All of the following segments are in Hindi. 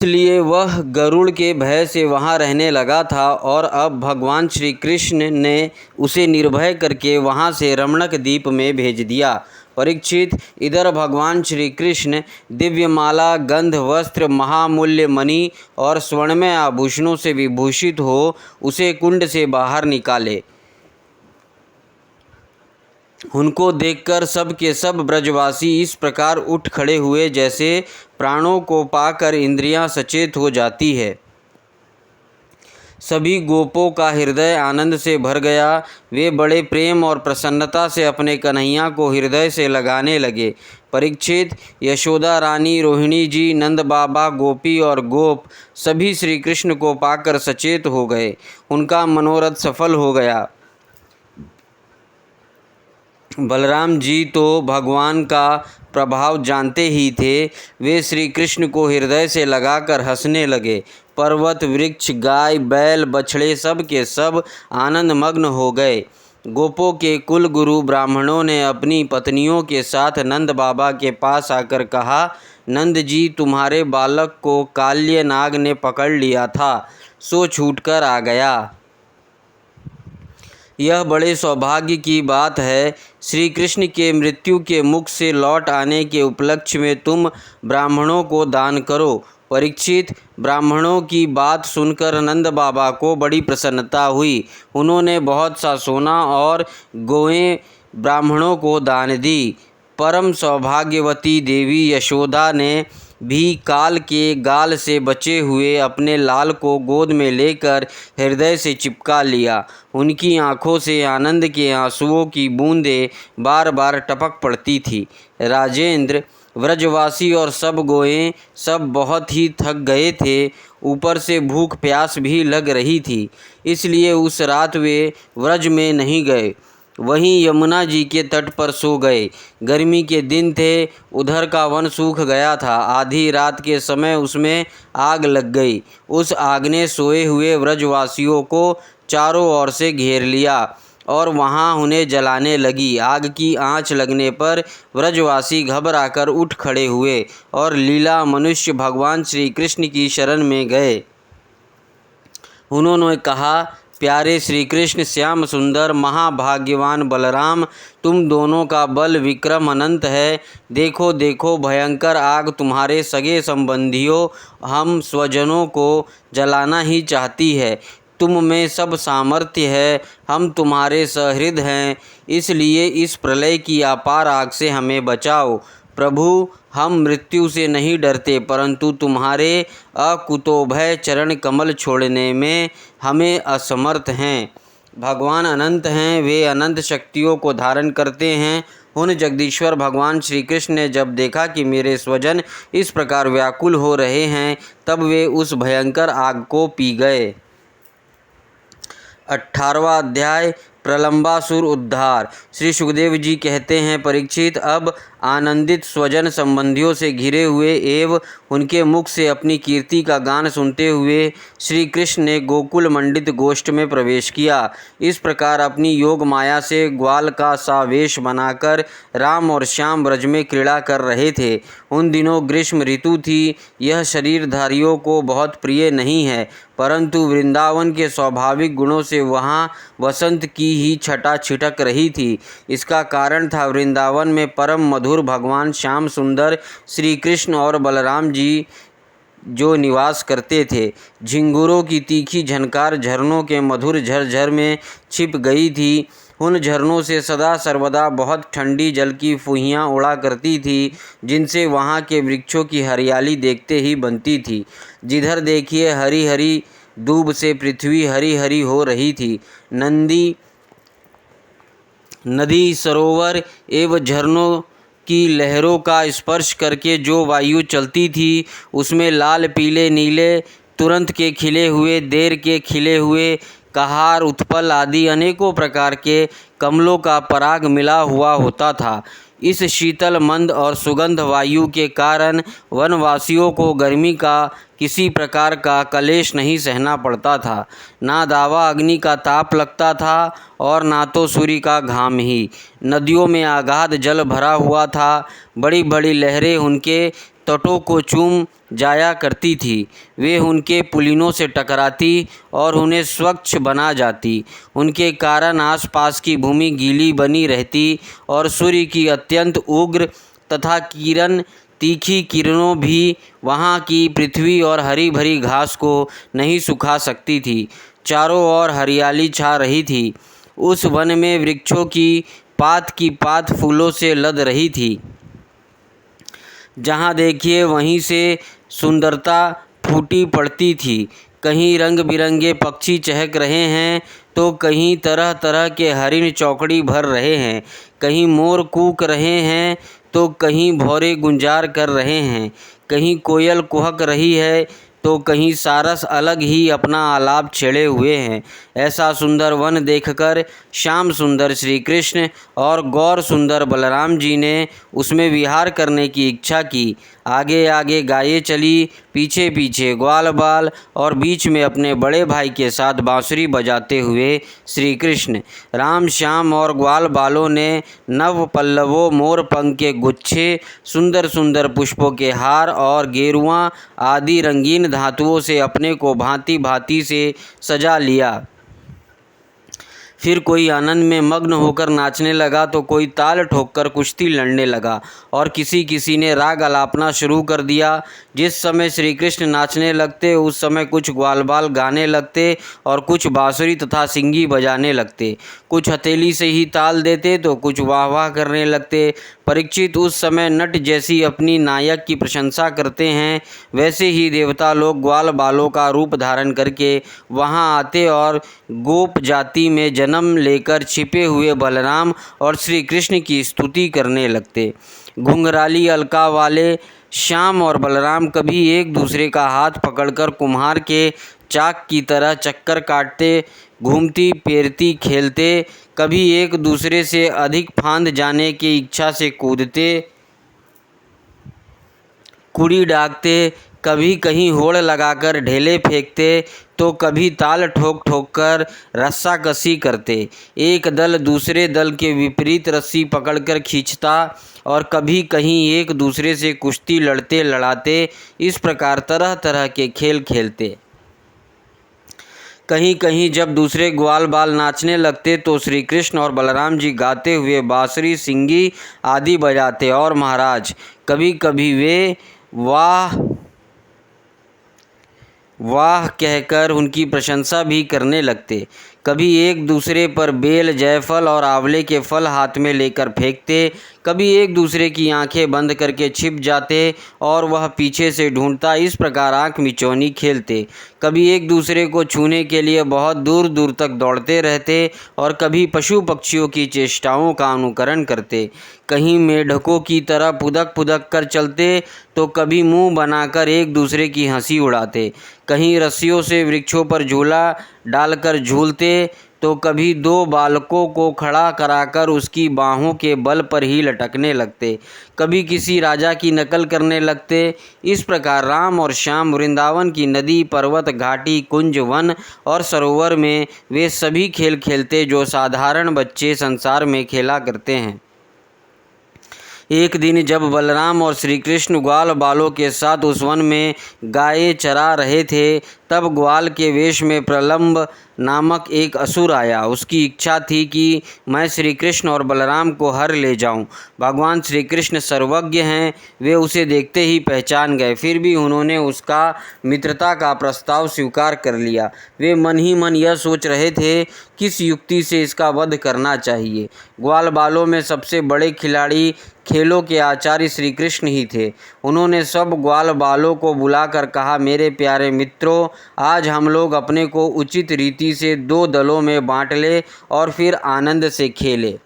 इसलिए वह गरुड़ के भय से वहाँ रहने लगा था और अब भगवान श्री कृष्ण ने उसे निर्भय करके वहाँ से रमणक द्वीप में भेज दिया। परीक्षित, इधर भगवान श्री कृष्ण दिव्यमाला, गंध, वस्त्र, महामूल्य मणि और स्वर्णमय आभूषणों से विभूषित हो उसे कुंड से बाहर निकाले। उनको देखकर सब के सब ब्रजवासी इस प्रकार उठ खड़े हुए जैसे प्राणों को पाकर इंद्रियां सचेत हो जाती है। सभी गोपों का हृदय आनंद से भर गया। वे बड़े प्रेम और प्रसन्नता से अपने कन्हैया को हृदय से लगाने लगे। परीक्षित, यशोदा रानी, रोहिणी जी, नंद बाबा, गोपी और गोप सभी श्री कृष्ण को पाकर सचेत हो गए। उनका मनोरथ सफल हो गया। बलराम जी तो भगवान का प्रभाव जानते ही थे। वे श्री कृष्ण को हृदय से लगाकर हंसने लगे। पर्वत, वृक्ष, गाय, बैल, बछड़े सब के सब आनंद मग्न हो गए। गोपों के कुल गुरु ब्राह्मणों ने अपनी पत्नियों के साथ नंद बाबा के पास आकर कहा, नंद जी, तुम्हारे बालक को काल्य नाग ने पकड़ लिया था, सो छूटकर आ गया। यह बड़े सौभाग्य की बात है। श्री कृष्ण के मृत्यु के मुख से लौट आने के उपलक्ष्य में तुम ब्राह्मणों को दान करो। परीक्षित, ब्राह्मणों की बात सुनकर नंद बाबा को बड़ी प्रसन्नता हुई। उन्होंने बहुत सा सोना और गौएं ब्राह्मणों को दान दी। परम सौभाग्यवती देवी यशोदा ने भी काल के गाल से बचे हुए अपने लाल को गोद में लेकर हृदय से चिपका लिया। उनकी आँखों से आनंद के आंसुओं की बूंदें बार बार टपक पड़ती थी। राजेंद्र, व्रजवासी और सब गोएं सब बहुत ही थक गए थे। ऊपर से भूख प्यास भी लग रही थी, इसलिए उस रात वे व्रज में नहीं गए, वहीं यमुना जी के तट पर सो गए। गर्मी के दिन थे, उधर का वन सूख गया था। आधी रात के समय उसमें आग लग गई। उस आग ने सोए हुए व्रजवासियों को चारों ओर से घेर लिया और वहां उन्हें जलाने लगी। आग की आंच लगने पर व्रजवासी घबराकर उठ खड़े हुए और लीला मनुष्य भगवान श्री कृष्ण की शरण में गए। उन्होंने कहा, प्यारे श्री कृष्ण, श्याम सुंदर, महाभाग्यवान बलराम, तुम दोनों का बल विक्रम अनंत है। देखो देखो, भयंकर आग तुम्हारे सगे संबंधियों, हम स्वजनों को जलाना ही चाहती है। तुम में सब सामर्थ्य है, हम तुम्हारे सहृद हैं, इसलिए इस प्रलय की अपार आग से हमें बचाओ। प्रभु, हम मृत्यु से नहीं डरते, परंतु तुम्हारे अकुतोभय चरण कमल छोड़ने में हमें असमर्थ हैं। भगवान अनंत हैं, वे अनंत शक्तियों को धारण करते हैं। उन जगदीश्वर भगवान श्री कृष्ण ने जब देखा कि मेरे स्वजन इस प्रकार व्याकुल हो रहे हैं, तब वे उस भयंकर आग को पी गए। 18वां अध्याय, प्रलंबासुर उद्धार। श्री सुखदेव जी कहते हैं, परीक्षित, अब आनंदित स्वजन संबंधियों से घिरे हुए एवं उनके मुख से अपनी कीर्ति का गान सुनते हुए श्री कृष्ण ने गोकुल मंडित गोष्ठ में प्रवेश किया। इस प्रकार अपनी योग माया से ग्वाल का सा वेश बनाकर राम और श्याम ब्रज में क्रीड़ा कर रहे थे। उन दिनों ग्रीष्म ऋतु थी। यह शरीरधारियों को बहुत प्रिय नहीं है, परंतु वृंदावन के स्वाभाविक गुणों से वहाँ वसंत की ही छटा छिटक रही थी। इसका कारण था वृंदावन में परम मधुर भगवान श्याम सुंदर श्री कृष्ण और बलराम जी जो निवास करते थे। झिंगुरों की तीखी झनकार झरनों के मधुर झरझर में छिप गई थी। उन झरनों से सदा सर्वदा बहुत ठंडी जल की फुहियाँ उड़ा करती थी, जिनसे वहाँ के वृक्षों की हरियाली देखते ही बनती थी। जिधर देखिए हरी हरी दूब से पृथ्वी हरी हरी हो रही थी। नदी, सरोवर एवं झरनों की लहरों का स्पर्श करके जो वायु चलती थी, उसमें लाल, पीले, नीले, तुरंत के खिले हुए, देर के खिले हुए, कहार, उत्पल आदि अनेकों प्रकार के कमलों का पराग मिला हुआ होता था। इस शीतल, मंद और सुगंध वायु के कारण वनवासियों को गर्मी का किसी प्रकार का कलेश नहीं सहना पड़ता था। ना दावा अग्नि का ताप लगता था और ना तो सूर्य का घाम ही। नदियों में अगाध जल भरा हुआ था। बड़ी बड़ी लहरें उनके तटों को चूम जाया करती थी। वे उनके पुलिनों से टकराती और उन्हें स्वच्छ बना जाती। उनके कारण आसपास की भूमि गीली बनी रहती और सूर्य की अत्यंत उग्र तथा तीखी किरणों भी वहाँ की पृथ्वी और हरी भरी घास को नहीं सुखा सकती थी। चारों ओर हरियाली छा रही थी। उस वन में वृक्षों की पात फूलों से लद रही थी। जहाँ देखिए वहीं से सुंदरता फूटी पड़ती थी। कहीं रंग बिरंगे पक्षी चहक रहे हैं तो कहीं तरह तरह के हरिण चौकड़ी भर रहे हैं। कहीं मोर कूक रहे हैं तो कहीं भौरे गुंजार कर रहे हैं। कहीं कोयल कुहक रही है तो कहीं सारस अलग ही अपना आलाप छेड़े हुए हैं। ऐसा सुंदर वन देखकर श्याम सुंदर श्री कृष्ण और गौर सुंदर बलराम जी ने उसमें विहार करने की इच्छा की। आगे आगे गायें चली, पीछे पीछे ग्वाल बाल और बीच में अपने बड़े भाई के साथ बांसुरी बजाते हुए श्री कृष्ण। राम श्याम और ग्वाल बालों ने नव पल्लवों, मोर पंख के गुच्छे, सुंदर सुंदर पुष्पों के हार और गेरुआ आदि रंगीन धातुओं से अपने को भांति भांति से सजा लिया। फिर कोई आनंद में मग्न होकर नाचने लगा तो कोई ताल ठोककर कुश्ती लड़ने लगा और किसी किसी ने राग अलापना शुरू कर दिया। जिस समय श्री कृष्ण नाचने लगते उस समय कुछ ग्वालबाल गाने लगते और कुछ बांसुरी तथा सिंगी बजाने लगते। कुछ हथेली से ही ताल देते तो कुछ वाह वाह करने लगते। परीक्षित उस समय नट जैसी अपनी नायक की प्रशंसा करते हैं, वैसे ही देवता लोग ग्वाल बालों का रूप धारण करके वहां आते और गोप जाति में जन्म लेकर छिपे हुए बलराम और श्री कृष्ण की स्तुति करने लगते। घुंघराली अलका वाले श्याम और बलराम कभी एक दूसरे का हाथ पकड़कर कुम्हार के चाक की तरह चक्कर काटते, घूमती पेरती खेलते, कभी एक दूसरे से अधिक फांद जाने की इच्छा से कूदते, कुड़ी डाकते, कभी कहीं होड़ लगाकर ढेले फेंकते तो कभी ताल ठोक ठोक कर रस्साकसी करते। एक दल दूसरे दल के विपरीत रस्सी पकड़कर खींचता और कभी कहीं एक दूसरे से कुश्ती लड़ते लड़ाते इस प्रकार तरह तरह के खेल खेलते। कहीं कहीं जब दूसरे ग्वाल बाल नाचने लगते तो श्री कृष्ण और बलराम जी गाते हुए बांसुरी, सिंगी आदि बजाते और महाराज कभी कभी वे वाह वाह कहकर उनकी प्रशंसा भी करने लगते। कभी एक दूसरे पर बेल, जायफल और आंवले के फल हाथ में लेकर फेंकते, कभी एक दूसरे की आंखें बंद करके छिप जाते और वह पीछे से ढूंढता, इस प्रकार आंख मिचौनी खेलते। कभी एक दूसरे को छूने के लिए बहुत दूर दूर तक दौड़ते रहते और कभी पशु पक्षियों की चेष्टाओं का अनुकरण करते। कहीं मेढकों की तरह पुदक पुदक कर चलते तो कभी मुंह बनाकर एक दूसरे की हंसी उड़ाते। कहीं रस्सियों से वृक्षों पर झूला डालकर झूलते तो कभी दो बालकों को खड़ा कराकर उसकी बाहों के बल पर ही लटकने लगते। कभी किसी राजा की नकल करने लगते। इस प्रकार राम और श्याम वृंदावन की नदी, पर्वत, घाटी, कुंज, वन और सरोवर में वे सभी खेल खेलते जो साधारण बच्चे संसार में खेला करते हैं। एक दिन जब बलराम और श्री कृष्ण ग्वाल बालों के साथ उस वन में गायें चरा रहे थे, तब ग्वाल के वेश में प्रलंब नामक एक असुर आया। उसकी इच्छा थी कि मैं श्री कृष्ण और बलराम को हर ले जाऊं। भगवान श्री कृष्ण सर्वज्ञ हैं, वे उसे देखते ही पहचान गए। फिर भी उन्होंने उसका मित्रता का प्रस्ताव स्वीकार कर लिया। वे मन ही मन यह सोच रहे थे किस युक्ति से इसका वध करना चाहिए। ग्वाल बालों में सबसे बड़े खिलाड़ी, खेलों के आचार्य श्री कृष्ण ही थे। उन्होंने सब ग्वाल बालों को बुलाकर कहा, मेरे प्यारे मित्रों, आज हम लोग अपने को उचित रीति से दो दलों में बांट ले और फिर आनंद से खेले।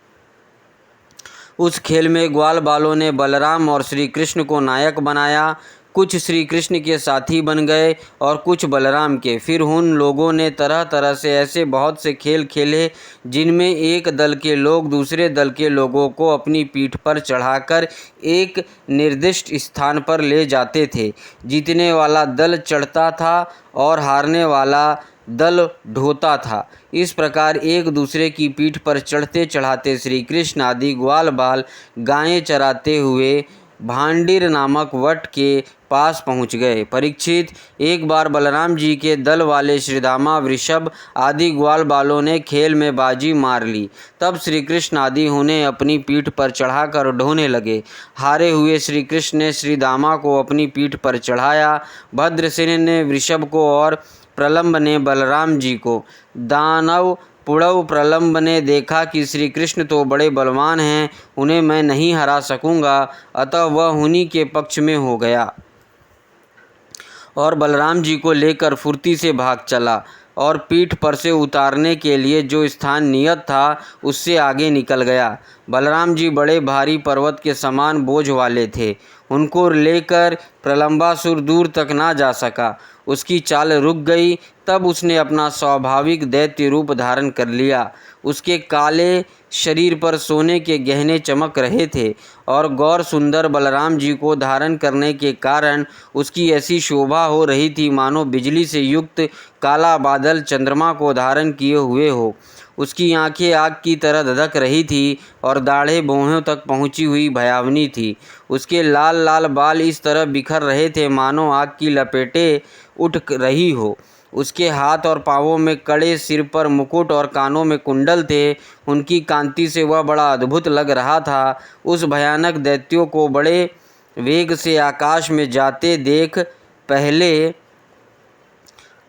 उस खेल में ग्वाल बालों ने बलराम और श्री कृष्ण को नायक बनाया। कुछ श्री कृष्ण के साथी बन गए और कुछ बलराम के। फिर उन लोगों ने तरह तरह से ऐसे बहुत से खेल खेले जिनमें एक दल के लोग दूसरे दल के लोगों को अपनी पीठ पर चढ़ाकर एक निर्दिष्ट स्थान पर ले जाते थे। जीतने वाला दल चढ़ता था और हारने वाला दल ढोता था। इस प्रकार एक दूसरे की पीठ पर चढ़ते चढ़ाते श्री कृष्ण आदि ग्वाल बाल गायें चराते हुए भांडिर नामक वट के पास पहुँच गए। परीक्षित, एक बार बलराम जी के दल वाले श्रीदामा, वृषभ आदि ग्वाल बालों ने खेल में बाजी मार ली। तब श्री कृष्ण आदि उन्हें अपनी पीठ पर चढ़ाकर ढोने लगे। हारे हुए श्री कृष्ण ने श्रीदामा को अपनी पीठ पर चढ़ाया, भद्रसेन ने वृषभ को और प्रलंब ने बलराम जी को। दानव पुड़व प्रलंब ने देखा कि श्री कृष्ण तो बड़े बलवान हैं, उन्हें मैं नहीं हरा सकूंगा, अतः वह उन्हीं के पक्ष में हो गया और बलराम जी को लेकर फुर्ती से भाग चला और पीठ पर से उतारने के लिए जो स्थान नियत था उससे आगे निकल गया। बलराम जी बड़े भारी पर्वत के समान बोझ वाले थे, उनको लेकर प्रलंबासुर दूर तक ना जा सका। उसकी चाल रुक गई। तब उसने अपना स्वाभाविक दैत्य रूप धारण कर लिया। उसके काले शरीर पर सोने के गहने चमक रहे थे और गौर सुंदर बलराम जी को धारण करने के कारण उसकी ऐसी शोभा हो रही थी मानो बिजली से युक्त काला बादल चंद्रमा को धारण किए हुए हो। उसकी आंखें आग की तरह धधक रही थी और दाढ़ें भौहों तक पहुंची हुई भयावनी थी। उसके लाल लाल बाल इस तरह बिखर रहे थे मानो आग की लपेटें उठ रही हो। उसके हाथ और पांवों में कड़े, सिर पर मुकुट और कानों में कुंडल थे। उनकी कांति से वह बड़ा अद्भुत लग रहा था। उस भयानक दैत्यों को बड़े वेग से आकाश में जाते देख पहले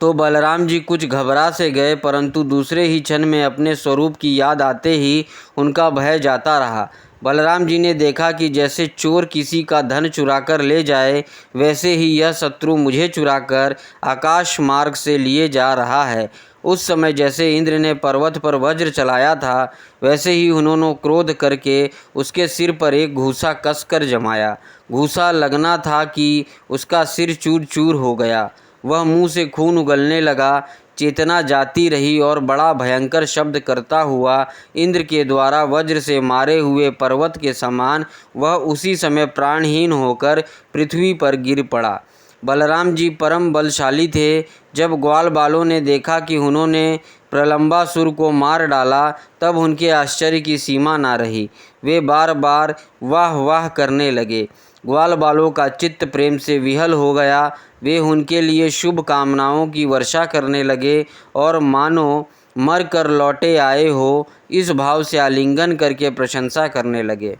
तो बलराम जी कुछ घबरा से गए, परंतु दूसरे ही क्षण में अपने स्वरूप की याद आते ही उनका भय जाता रहा। बलराम जी ने देखा कि जैसे चोर किसी का धन चुराकर ले जाए, वैसे ही यह शत्रु मुझे चुराकर आकाश मार्ग से लिए जा रहा है। उस समय जैसे इंद्र ने पर्वत पर वज्र चलाया था, वैसे ही उन्होंने क्रोध करके उसके सिर पर एक घूसा कसकर जमाया। घूसा लगना था कि उसका सिर चूर चूर हो गया। वह मुंह से खून उगलने लगा, चेतना जाती रही और बड़ा भयंकर शब्द करता हुआ इंद्र के द्वारा वज्र से मारे हुए पर्वत के समान वह उसी समय प्राणहीन होकर पृथ्वी पर गिर पड़ा। बलराम जी परम बलशाली थे। जब ग्वाल बालों ने देखा कि उन्होंने प्रलंबासुर को मार डाला, तब उनके आश्चर्य की सीमा ना रही। वे बार बार वाह वाह करने लगे। ग्वाल बालों का चित्त प्रेम से विहल हो गया। वे उनके लिए शुभ कामनाओं की वर्षा करने लगे और मानो मर कर लौटे आए हो, इस भाव से आलिंगन करके प्रशंसा करने लगे।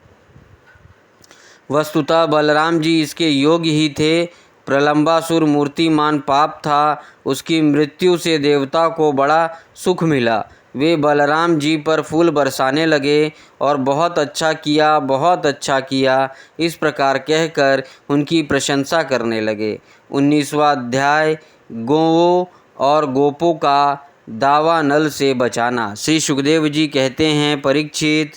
वस्तुतः बलराम जी इसके योग्य ही थे। प्रलंबासुर मूर्तिमान पाप था, उसकी मृत्यु से देवता को बड़ा सुख मिला। वे बलराम जी पर फूल बरसाने लगे और बहुत अच्छा किया, बहुत अच्छा किया, इस प्रकार कहकर उनकी प्रशंसा करने लगे। 19वां अध्याय गौओं और गोपों का दावा नल से बचाना। श्री सुखदेव जी कहते हैं, परीक्षित,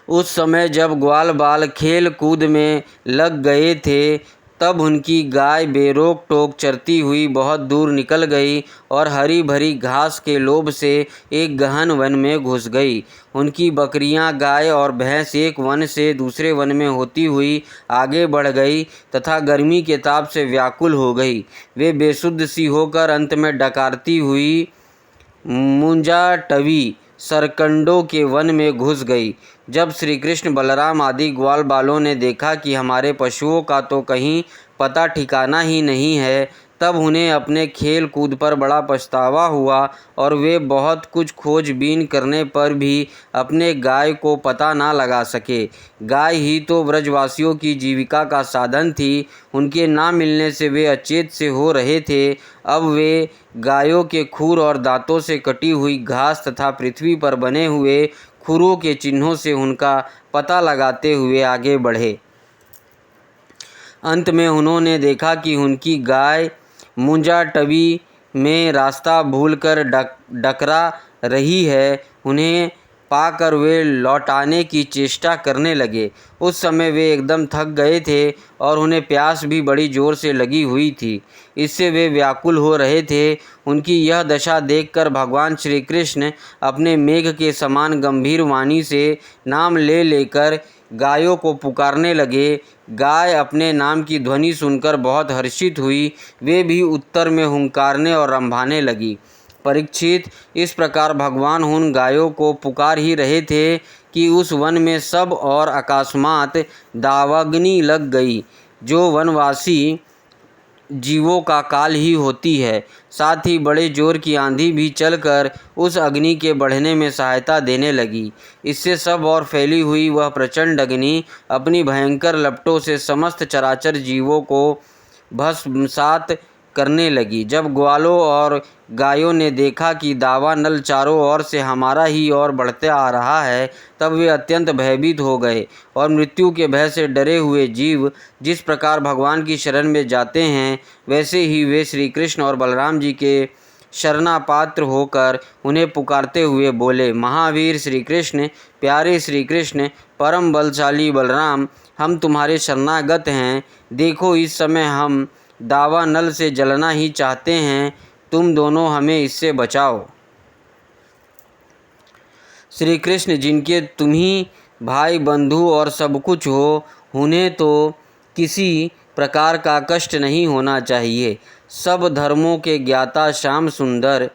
उस समय जब ग्वाल बाल खेल कूद में लग गए थे, तब उनकी गाय बेरोक टोक चरती हुई बहुत दूर निकल गई और हरी भरी घास के लोभ से एक गहन वन में घुस गई। उनकी बकरियां, गाय और भैंस एक वन से दूसरे वन में होती हुई आगे बढ़ गई तथा गर्मी के ताप से व्याकुल हो गई। वे बेसुध सी होकर अंत में डकारती हुई मुंजाटवी सरकंडों के वन में घुस गई। जब श्री कृष्ण, बलराम आदि ग्वाल बालों ने देखा कि हमारे पशुओं का तो कहीं पता ठिकाना ही नहीं है, तब उन्हें अपने खेल कूद पर बड़ा पछतावा हुआ और वे बहुत कुछ खोजबीन करने पर भी अपने गाय को पता ना लगा सके। गाय ही तो व्रजवासियों की जीविका का साधन थी। उनके ना मिलने से वे अचेत से हो रहे थे। अब वे गायों के खूर और दांतों से कटी हुई घास तथा पृथ्वी पर बने हुए खुरों के चिन्हों से उनका पता लगाते हुए आगे बढ़े। अंत में उन्होंने देखा कि उनकी गाय मुंजाटवी में रास्ता भूलकर डकरा रही है। उन्हें पाकर वे लौटाने की चेष्टा करने लगे। उस समय वे एकदम थक गए थे और उन्हें प्यास भी बड़ी जोर से लगी हुई थी। इससे वे व्याकुल हो रहे थे। उनकी यह दशा देखकर भगवान श्री कृष्ण अपने मेघ के समान गंभीर वाणी से नाम ले लेकर गायों को पुकारने लगे। गाय अपने नाम की ध्वनि सुनकर बहुत हर्षित हुई। वे भी उत्तर में हुंकारने और रंभाने लगी। परीक्षित, इस प्रकार भगवान उन गायों को पुकार ही रहे थे कि उस वन में सब और अकस्मात दावाग्नि लग गई, जो वनवासी जीवों का काल ही होती है। साथ ही बड़े जोर की आंधी भी चलकर उस अग्नि के बढ़ने में सहायता देने लगी। इससे सब और फैली हुई वह प्रचंड अग्नि अपनी भयंकर लपटों से समस्त चराचर जीवों को भस्मसात करने लगी। जब ग्वालों और गायों ने देखा कि दावानल चारों ओर से हमारा ही ओर बढ़ते आ रहा है, तब वे अत्यंत भयभीत हो गए और मृत्यु के भय से डरे हुए जीव जिस प्रकार भगवान की शरण में जाते हैं, वैसे ही वे श्री कृष्ण और बलराम जी के शरणापात्र होकर उन्हें पुकारते हुए बोले, महावीर श्री कृष्ण, प्यारे श्री कृष्ण, परम बलशाली बलराम, हम तुम्हारे शरणागत हैं। देखो, इस समय हम दावानल से जलना ही चाहते हैं, तुम दोनों हमें इससे बचाओ। श्री कृष्ण, जिनके तुम ही भाई बंधु और सब कुछ हो, उन्हें तो किसी प्रकार का कष्ट नहीं होना चाहिए। सब धर्मों के ज्ञाता श्याम सुंदर,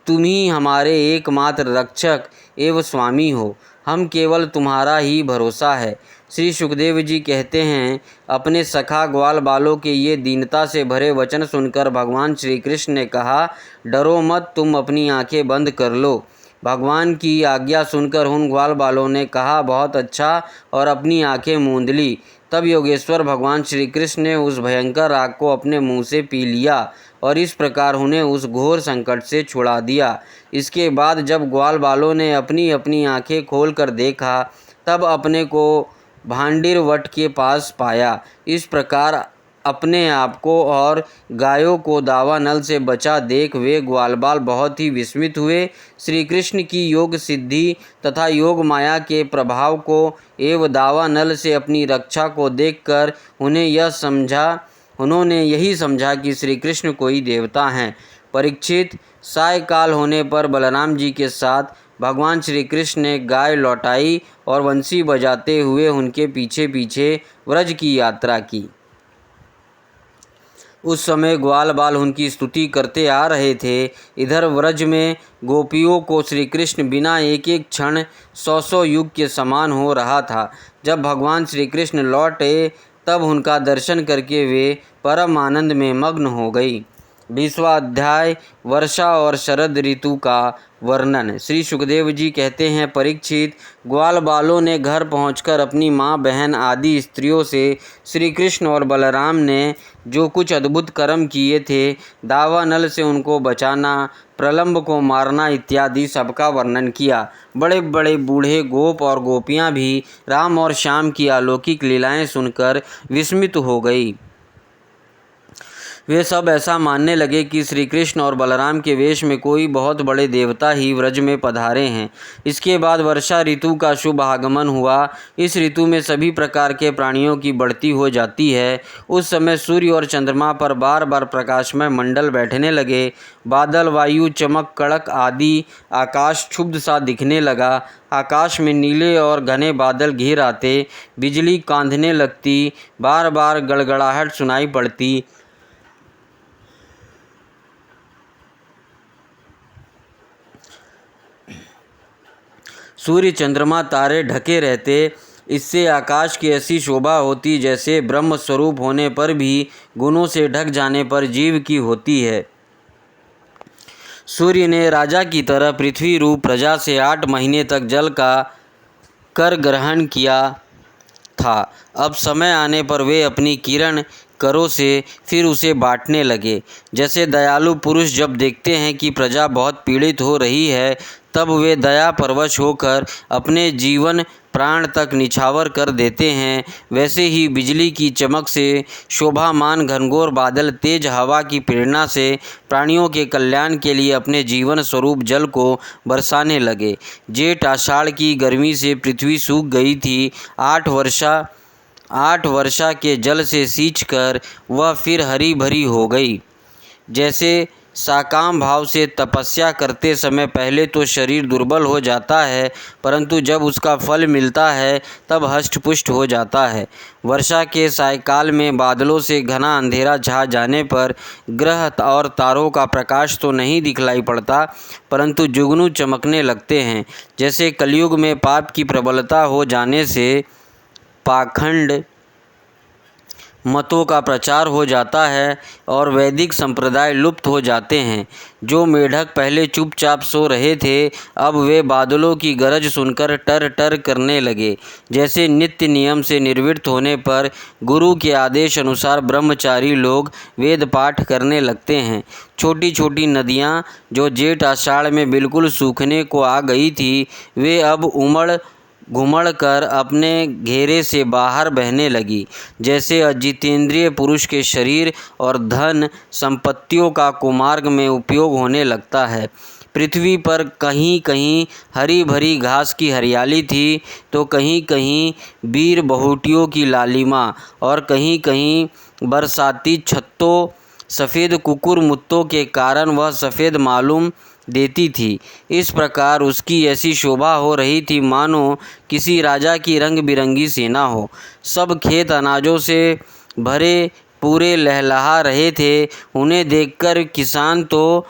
तुम ही हमारे एकमात्र रक्षक एवं स्वामी हो, हम केवल तुम्हारा ही भरोसा है। श्री सुखदेव जी कहते हैं, अपने सखा ग्वाल बालों के ये दीनता से भरे वचन सुनकर भगवान श्री कृष्ण ने कहा, डरो मत, तुम अपनी आंखें बंद कर लो। भगवान की आज्ञा सुनकर उन ग्वाल बालों ने कहा, बहुत अच्छा, और अपनी आंखें मूंद ली। तब योगेश्वर भगवान श्री कृष्ण ने उस भयंकर आग को अपने मुंह से पी लिया और इस प्रकार उन्हें उस घोर संकट से छुड़ा दिया। इसके बाद जब ग्वाल बालों ने अपनी अपनी आंखें खोलकर देखा, तब अपने को भांडिर वट के पास पाया। इस प्रकार अपने आप को और गायों को दावानल से बचा देख वे ग्वालबाल बहुत ही विस्मित हुए। श्री कृष्ण की योग सिद्धि तथा योग माया के प्रभाव को एवं दावानल से अपनी रक्षा को देखकर उन्होंने यही समझा कि श्री कृष्ण कोई देवता हैं। परीक्षित, सायकाल होने पर बलराम जी के साथ भगवान श्री कृष्ण ने गाय लौटाई और बंसी बजाते हुए उनके पीछे पीछे व्रज की यात्रा की। उस समय ग्वाल बाल उनकी स्तुति करते आ रहे थे। इधर व्रज में गोपियों को श्री कृष्ण बिना एक एक क्षण 100 युग के समान हो रहा था। जब भगवान श्री कृष्ण लौटे, तब उनका दर्शन करके वे परम आनंद में मग्न हो गई। 20वां अध्याय, वर्षा और शरद ऋतु का वर्णन। श्री सुखदेव जी कहते हैं, परीक्षित, ग्वाल बालों ने घर पहुंचकर अपनी माँ, बहन आदि स्त्रियों से श्री कृष्ण और बलराम ने जो कुछ अद्भुत कर्म किए थे, दावानल से उनको बचाना, प्रलंब को मारना इत्यादि सबका वर्णन किया। बड़े बड़े बूढ़े गोप और गोपियाँ भी राम और श्याम की अलौकिक लीलाएं सुनकर विस्मित हो गई। वे सब ऐसा मानने लगे कि श्री कृष्ण और बलराम के वेश में कोई बहुत बड़े देवता ही व्रज में पधारे हैं। इसके बाद वर्षा ऋतु का शुभ आगमन हुआ। इस ऋतु में सभी प्रकार के प्राणियों की बढ़ती हो जाती है। उस समय सूर्य और चंद्रमा पर बार बार प्रकाशमय मंडल बैठने लगे। बादल, वायु, चमक, कड़क आदि आकाश क्षुब्ध सा दिखने लगा। आकाश में नीले और घने बादल घिर आते, बिजली कांधने लगती, बार बार गड़गड़ाहट सुनाई पड़ती। सूर्य, चंद्रमा, तारे ढके रहते। इससे आकाश की ऐसी शोभा होती जैसे ब्रह्म स्वरूप होने पर भी गुणों से ढक जाने पर जीव की होती है। सूर्य ने राजा की तरह पृथ्वी रूप प्रजा से 8 महीने तक जल का कर ग्रहण किया था। अब समय आने पर वे अपनी किरण करों से फिर उसे बांटने लगे। जैसे दयालु पुरुष जब देखते हैं कि प्रजा बहुत पीड़ित हो रही है, तब वे दया परवश होकर अपने जीवन प्राण तक निछावर कर देते हैं, वैसे ही बिजली की चमक से शोभामान घनघोर बादल तेज हवा की प्रेरणा से प्राणियों के कल्याण के लिए अपने जीवन स्वरूप जल को बरसाने लगे। जेठ आषाढ़ की गर्मी से पृथ्वी सूख गई थी। 8 वर्षा के जल से सींचकर वह फिर हरी भरी हो गई। जैसे साकाम भाव से तपस्या करते समय पहले तो शरीर दुर्बल हो जाता है, परंतु जब उसका फल मिलता है तब हष्ट-पुष्ट हो जाता है। वर्षा के सायकाल में बादलों से घना अंधेरा छा जाने पर ग्रह और तारों का प्रकाश तो नहीं दिखलाई पड़ता, परंतु जुगनू चमकने लगते हैं। जैसे कलयुग में पाप की प्रबलता हो जाने से पाखंड मतों का प्रचार हो जाता है और वैदिक संप्रदाय लुप्त हो जाते हैं। जो मेढक पहले चुपचाप सो रहे थे, अब वे बादलों की गरज सुनकर टर टर करने लगे। जैसे नित्य नियम से निर्वृत्त होने पर गुरु के आदेश अनुसार ब्रह्मचारी लोग वेद पाठ करने लगते हैं। छोटी छोटी नदियाँ जो जेठ आषाढ़ में बिल्कुल सूखने को आ गई थी, वे अब उमड़ घुमड़ कर अपने घेरे से बाहर बहने लगी। जैसे अजितेंद्रिय पुरुष के शरीर और धन संपत्तियों का कुमार्ग में उपयोग होने लगता है। पृथ्वी पर कहीं कहीं हरी भरी घास की हरियाली थी, तो कहीं कहीं वीर बहुटियों की लालिमा और कहीं कहीं बरसाती छत्तों सफ़ेद कुकुर मुत्तों के कारण वह सफ़ेद मालूम देती थी। इस प्रकार उसकी ऐसी शोभा हो रही थी मानो किसी राजा की रंग बिरंगी सेना हो। सब खेत अनाजों से भरे पूरे लहलहा रहे थे। उन्हें देखकर किसान तो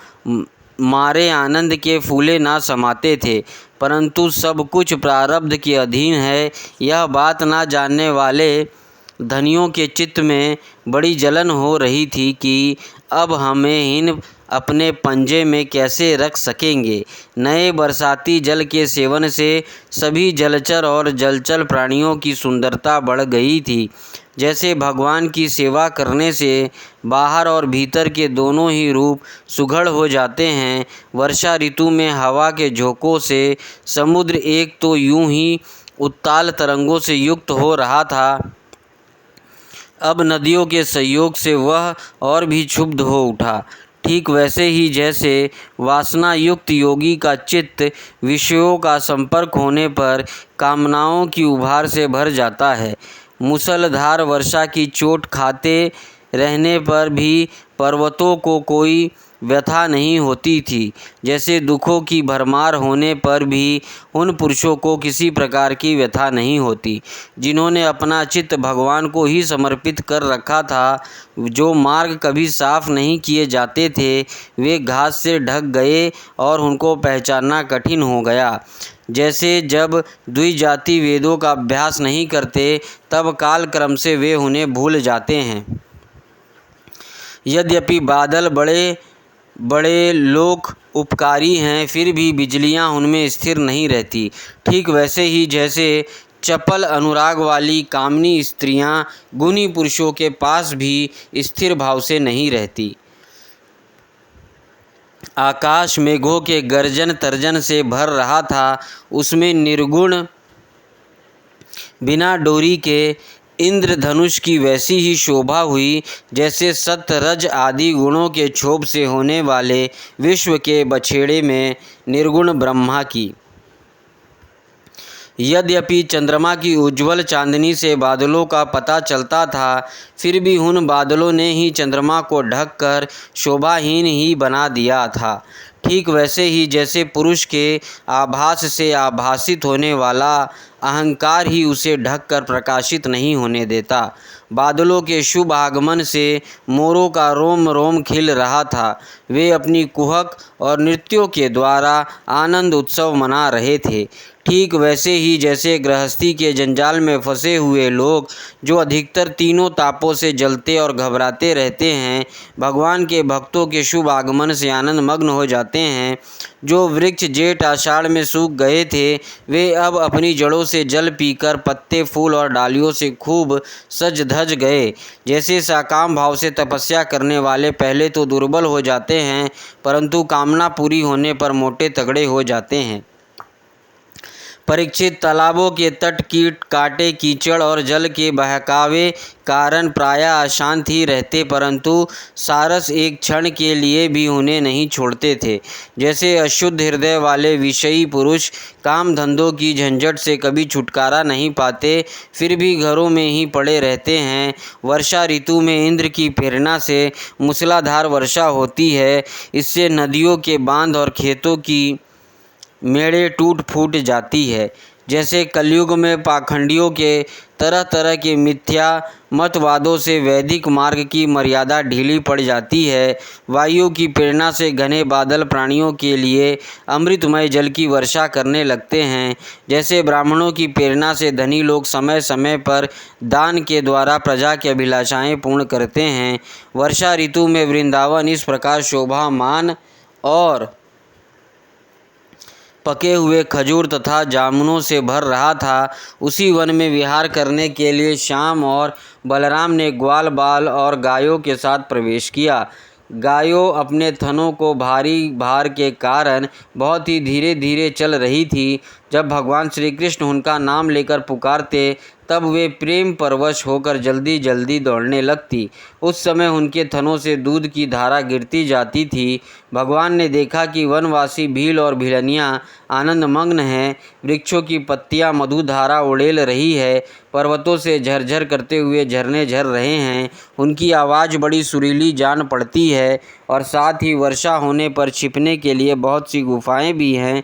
मारे आनंद के फूले ना समाते थे, परंतु सब कुछ प्रारब्ध के अधीन है, यह बात ना जानने वाले धनियों के चित्त में बड़ी जलन हो रही थी कि अब हमें इन अपने पंजे में कैसे रख सकेंगे। नए बरसाती जल के सेवन से सभी जलचर और जलचर प्राणियों की सुंदरता बढ़ गई थी। जैसे भगवान की सेवा करने से बाहर और भीतर के दोनों ही रूप सुघड़ हो जाते हैं, वर्षा ऋतु में हवा के झोंकों से समुद्र एक तो यूं ही उत्ताल तरंगों से युक्त हो रहा था, अब नदियों के संयोग से वह और भी क्षुब्ध हो उठा। ठीक वैसे ही जैसे वासना युक्त योगी का चित्त विषयों का संपर्क होने पर कामनाओं की उभार से भर जाता है। मूसलधार वर्षा की चोट खाते रहने पर भी पर्वतों को कोई व्यथा नहीं होती थी। जैसे दुखों की भरमार होने पर भी उन पुरुषों को किसी प्रकार की व्यथा नहीं होती, जिन्होंने अपना चित्त भगवान को ही समर्पित कर रखा था। जो मार्ग कभी साफ नहीं किए जाते थे, वे घास से ढक गए और उनको पहचानना कठिन हो गया। जैसे जब द्विजाति वेदों का अभ्यास नहीं करते, तब काल क्रम से वे उन्हें भूल जाते हैं। यद्यपि बादल बड़े बड़े लोक उपकारी हैं, फिर भी बिजलियां उनमें स्थिर नहीं रहती। ठीक वैसे ही जैसे चपल अनुराग वाली कामनी स्त्रियां गुणी पुरुषों के पास भी स्थिर भाव से नहीं रहती। आकाश मेघों के गर्जन तर्जन से भर रहा था, उसमें निर्गुण बिना डोरी के इंद्रधनुष की वैसी ही शोभा हुई जैसे सत्य रज आदि गुणों के क्षोभ से होने वाले विश्व के बछेड़े में निर्गुण ब्रह्मा की। यद्यपि चंद्रमा की उज्ज्वल चांदनी से बादलों का पता चलता था, फिर भी उन बादलों ने ही चंद्रमा को ढककर शोभाहीन ही बना दिया था। ठीक वैसे ही जैसे पुरुष के आभास से आभासित होने वाला अहंकार ही उसे ढककर प्रकाशित नहीं होने देता। बादलों के शुभ आगमन से मोरों का रोम रोम खिल रहा था। वे अपनी कुहक और नृत्यों के द्वारा आनंद उत्सव मना रहे थे। ठीक वैसे ही जैसे गृहस्थी के जंजाल में फंसे हुए लोग, जो अधिकतर तीनों तापों से जलते और घबराते रहते हैं, भगवान के भक्तों के शुभ आगमन से आनंद मग्न हो जाते हैं। जो वृक्ष जेठ आषाढ़ में सूख गए थे, वे अब अपनी जड़ों से जल पीकर पत्ते फूल और डालियों से खूब सज धज गए। जैसे साकाम भाव से तपस्या करने वाले पहले तो दुर्बल हो जाते हैं, परंतु कामना पूरी होने पर मोटे तगड़े हो जाते हैं। परीक्षित, तालाबों के तट कीट कांटे, कीचड़ और जल के बहकावे कारण प्रायः अशांत ही रहते, परंतु सारस एक क्षण के लिए भी उन्हें नहीं छोड़ते थे। जैसे अशुद्ध हृदय वाले विषयी पुरुष काम धंधों की झंझट से कभी छुटकारा नहीं पाते, फिर भी घरों में ही पड़े रहते हैं। वर्षा ऋतु में इंद्र की प्रेरणा से मूसलाधार वर्षा होती है। इससे नदियों के बांध और खेतों की मेड़े टूट फूट जाती है। जैसे कलयुग में पाखंडियों के तरह तरह के मिथ्या मतवादों से वैदिक मार्ग की मर्यादा ढीली पड़ जाती है। वायु की प्रेरणा से घने बादल प्राणियों के लिए अमृतमय जल की वर्षा करने लगते हैं। जैसे ब्राह्मणों की प्रेरणा से धनी लोग समय समय पर दान के द्वारा प्रजा की अभिलाषाएं पूर्ण करते हैं। वर्षा ऋतु में वृंदावन इस प्रकार शोभामान और पके हुए खजूर तथा जामुनों से भर रहा था। उसी वन में विहार करने के लिए श्याम और बलराम ने ग्वाल बाल और गायों के साथ प्रवेश किया। गायों अपने थनों को भारी भार के कारण बहुत ही धीरे धीरे चल रही थी। जब भगवान श्री कृष्ण उनका नाम लेकर पुकारते, तब वे प्रेम परवश होकर जल्दी जल्दी दौड़ने लगती। उस समय उनके थनों से दूध की धारा गिरती जाती थी। भगवान ने देखा कि वनवासी भील और भिलनियाँ आनंदमग्न हैं। वृक्षों की पत्तियाँ मधुधारा उड़ेल रही है। पर्वतों से झरझर करते हुए झरने झर रहे हैं। उनकी आवाज़ बड़ी सुरीली जान पड़ती है और साथ ही वर्षा होने पर छिपने के लिए बहुत सी गुफाएं भी हैं।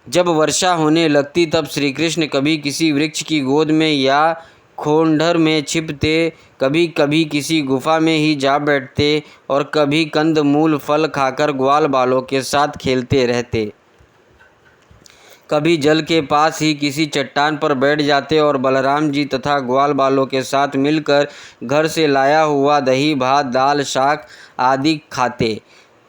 जब वर्षा होने लगती तब श्री कृष्ण कभी किसी वृक्ष की गोद में या खोंडर में छिपते, कभी कभी किसी गुफा में ही जा बैठते और कभी कंद मूल फल खाकर ग्वाल बालों के साथ खेलते रहते। कभी जल के पास ही किसी चट्टान पर बैठ जाते और बलराम जी तथा ग्वाल बालों के साथ मिलकर घर से लाया हुआ दही भात दाल शाक आदि खाते।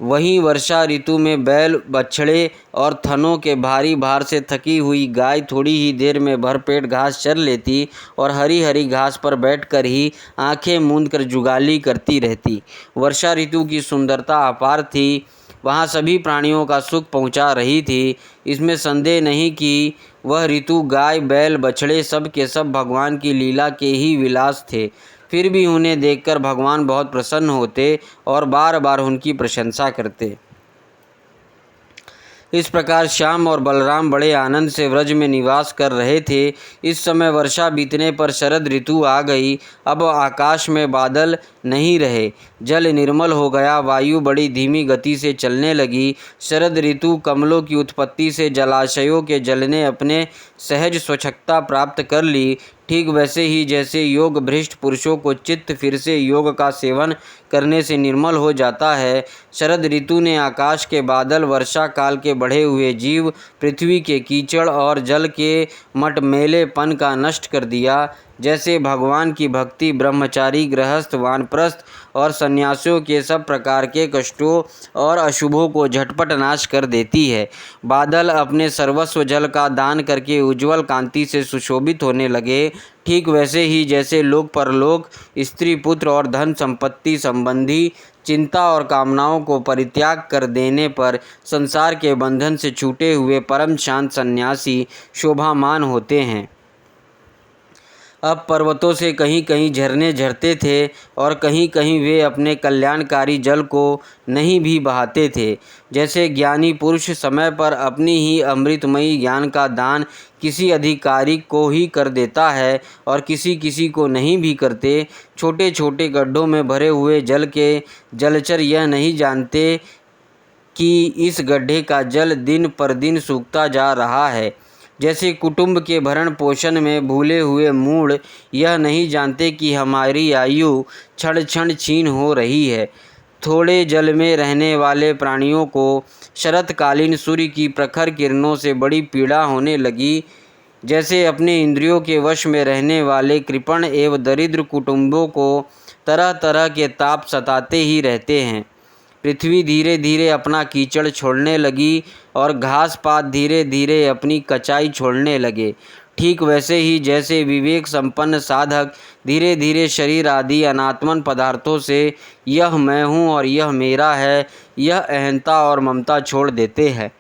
वहीं वर्षा ऋतु में बैल बछड़े और थनों के भारी भार से थकी हुई गाय थोड़ी ही देर में भरपेट घास चर लेती और हरी हरी घास पर बैठकर ही आंखें मूंद कर जुगाली करती रहती। वर्षा ऋतु की सुंदरता अपार थी। वहाँ सभी प्राणियों का सुख पहुँचा रही थी। इसमें संदेह नहीं कि वह ऋतु गाय बैल बछड़े सब के सब भगवान की लीला के ही विलास थे। फिर भी उन्हें देखकर भगवान बहुत प्रसन्न होते और बार बार उनकी प्रशंसा करते। इस प्रकार श्याम और बलराम बड़े आनंद से व्रज में निवास कर रहे थे। इस समय वर्षा बीतने पर शरद ऋतु आ गई। अब आकाश में बादल नहीं रहे, जल निर्मल हो गया, वायु बड़ी धीमी गति से चलने लगी। शरद ऋतु कमलों की उत्पत्ति से जलाशयों के जल ने अपने सहज स्वच्छता प्राप्त कर ली। ठीक वैसे ही जैसे योग भ्रष्ट पुरुषों को चित्त फिर से योग का सेवन करने से निर्मल हो जाता है, शरद ऋतु ने आकाश के बादल, वर्षा काल के बढ़े हुए जीव, पृथ्वी के कीचड़ और जल के मटमैलेपन का नष्ट कर दिया। जैसे भगवान की भक्ति ब्रह्मचारी, गृहस्थ, वानप्रस्थ और सन्यासियों के सब प्रकार के कष्टों और अशुभों को झटपट नाश कर देती है। बादल अपने सर्वस्व जल का दान करके उज्ज्वल कांति से सुशोभित होने लगे। ठीक वैसे ही जैसे लोक परलोक, स्त्री पुत्र और धन संपत्ति संबंधी चिंता और कामनाओं को परित्याग कर देने पर संसार के बंधन से छूटे हुए परम शांत सन्यासी शोभामान होते हैं। अब पर्वतों से कहीं कहीं झरने झरते थे और कहीं कहीं वे अपने कल्याणकारी जल को नहीं भी बहाते थे। जैसे ज्ञानी पुरुष समय पर अपनी ही अमृतमयी ज्ञान का दान किसी अधिकारी को ही कर देता है और किसी किसी को नहीं भी करते। छोटे छोटे गड्ढों में भरे हुए जल के जलचर यह नहीं जानते कि इस गड्ढे का जल दिन पर दिन सूखता जा रहा है। जैसे कुटुंब के भरण पोषण में भूले हुए मूढ़ यह नहीं जानते कि हमारी आयु क्षण क्षण क्षीण हो रही है। थोड़े जल में रहने वाले प्राणियों को शरतकालीन सूर्य की प्रखर किरणों से बड़ी पीड़ा होने लगी। जैसे अपने इंद्रियों के वश में रहने वाले कृपण एवं दरिद्र कुटुंबों को तरह तरह के ताप सताते ही रहते हैं। पृथ्वी धीरे धीरे अपना कीचड़ छोड़ने लगी और घास पात धीरे धीरे अपनी कचाई छोड़ने लगे। ठीक वैसे ही जैसे विवेक संपन्न साधक धीरे धीरे शरीर आदि अनात्मन पदार्थों से यह मैं हूँ और यह मेरा है, यह अहंता और ममता छोड़ देते हैं।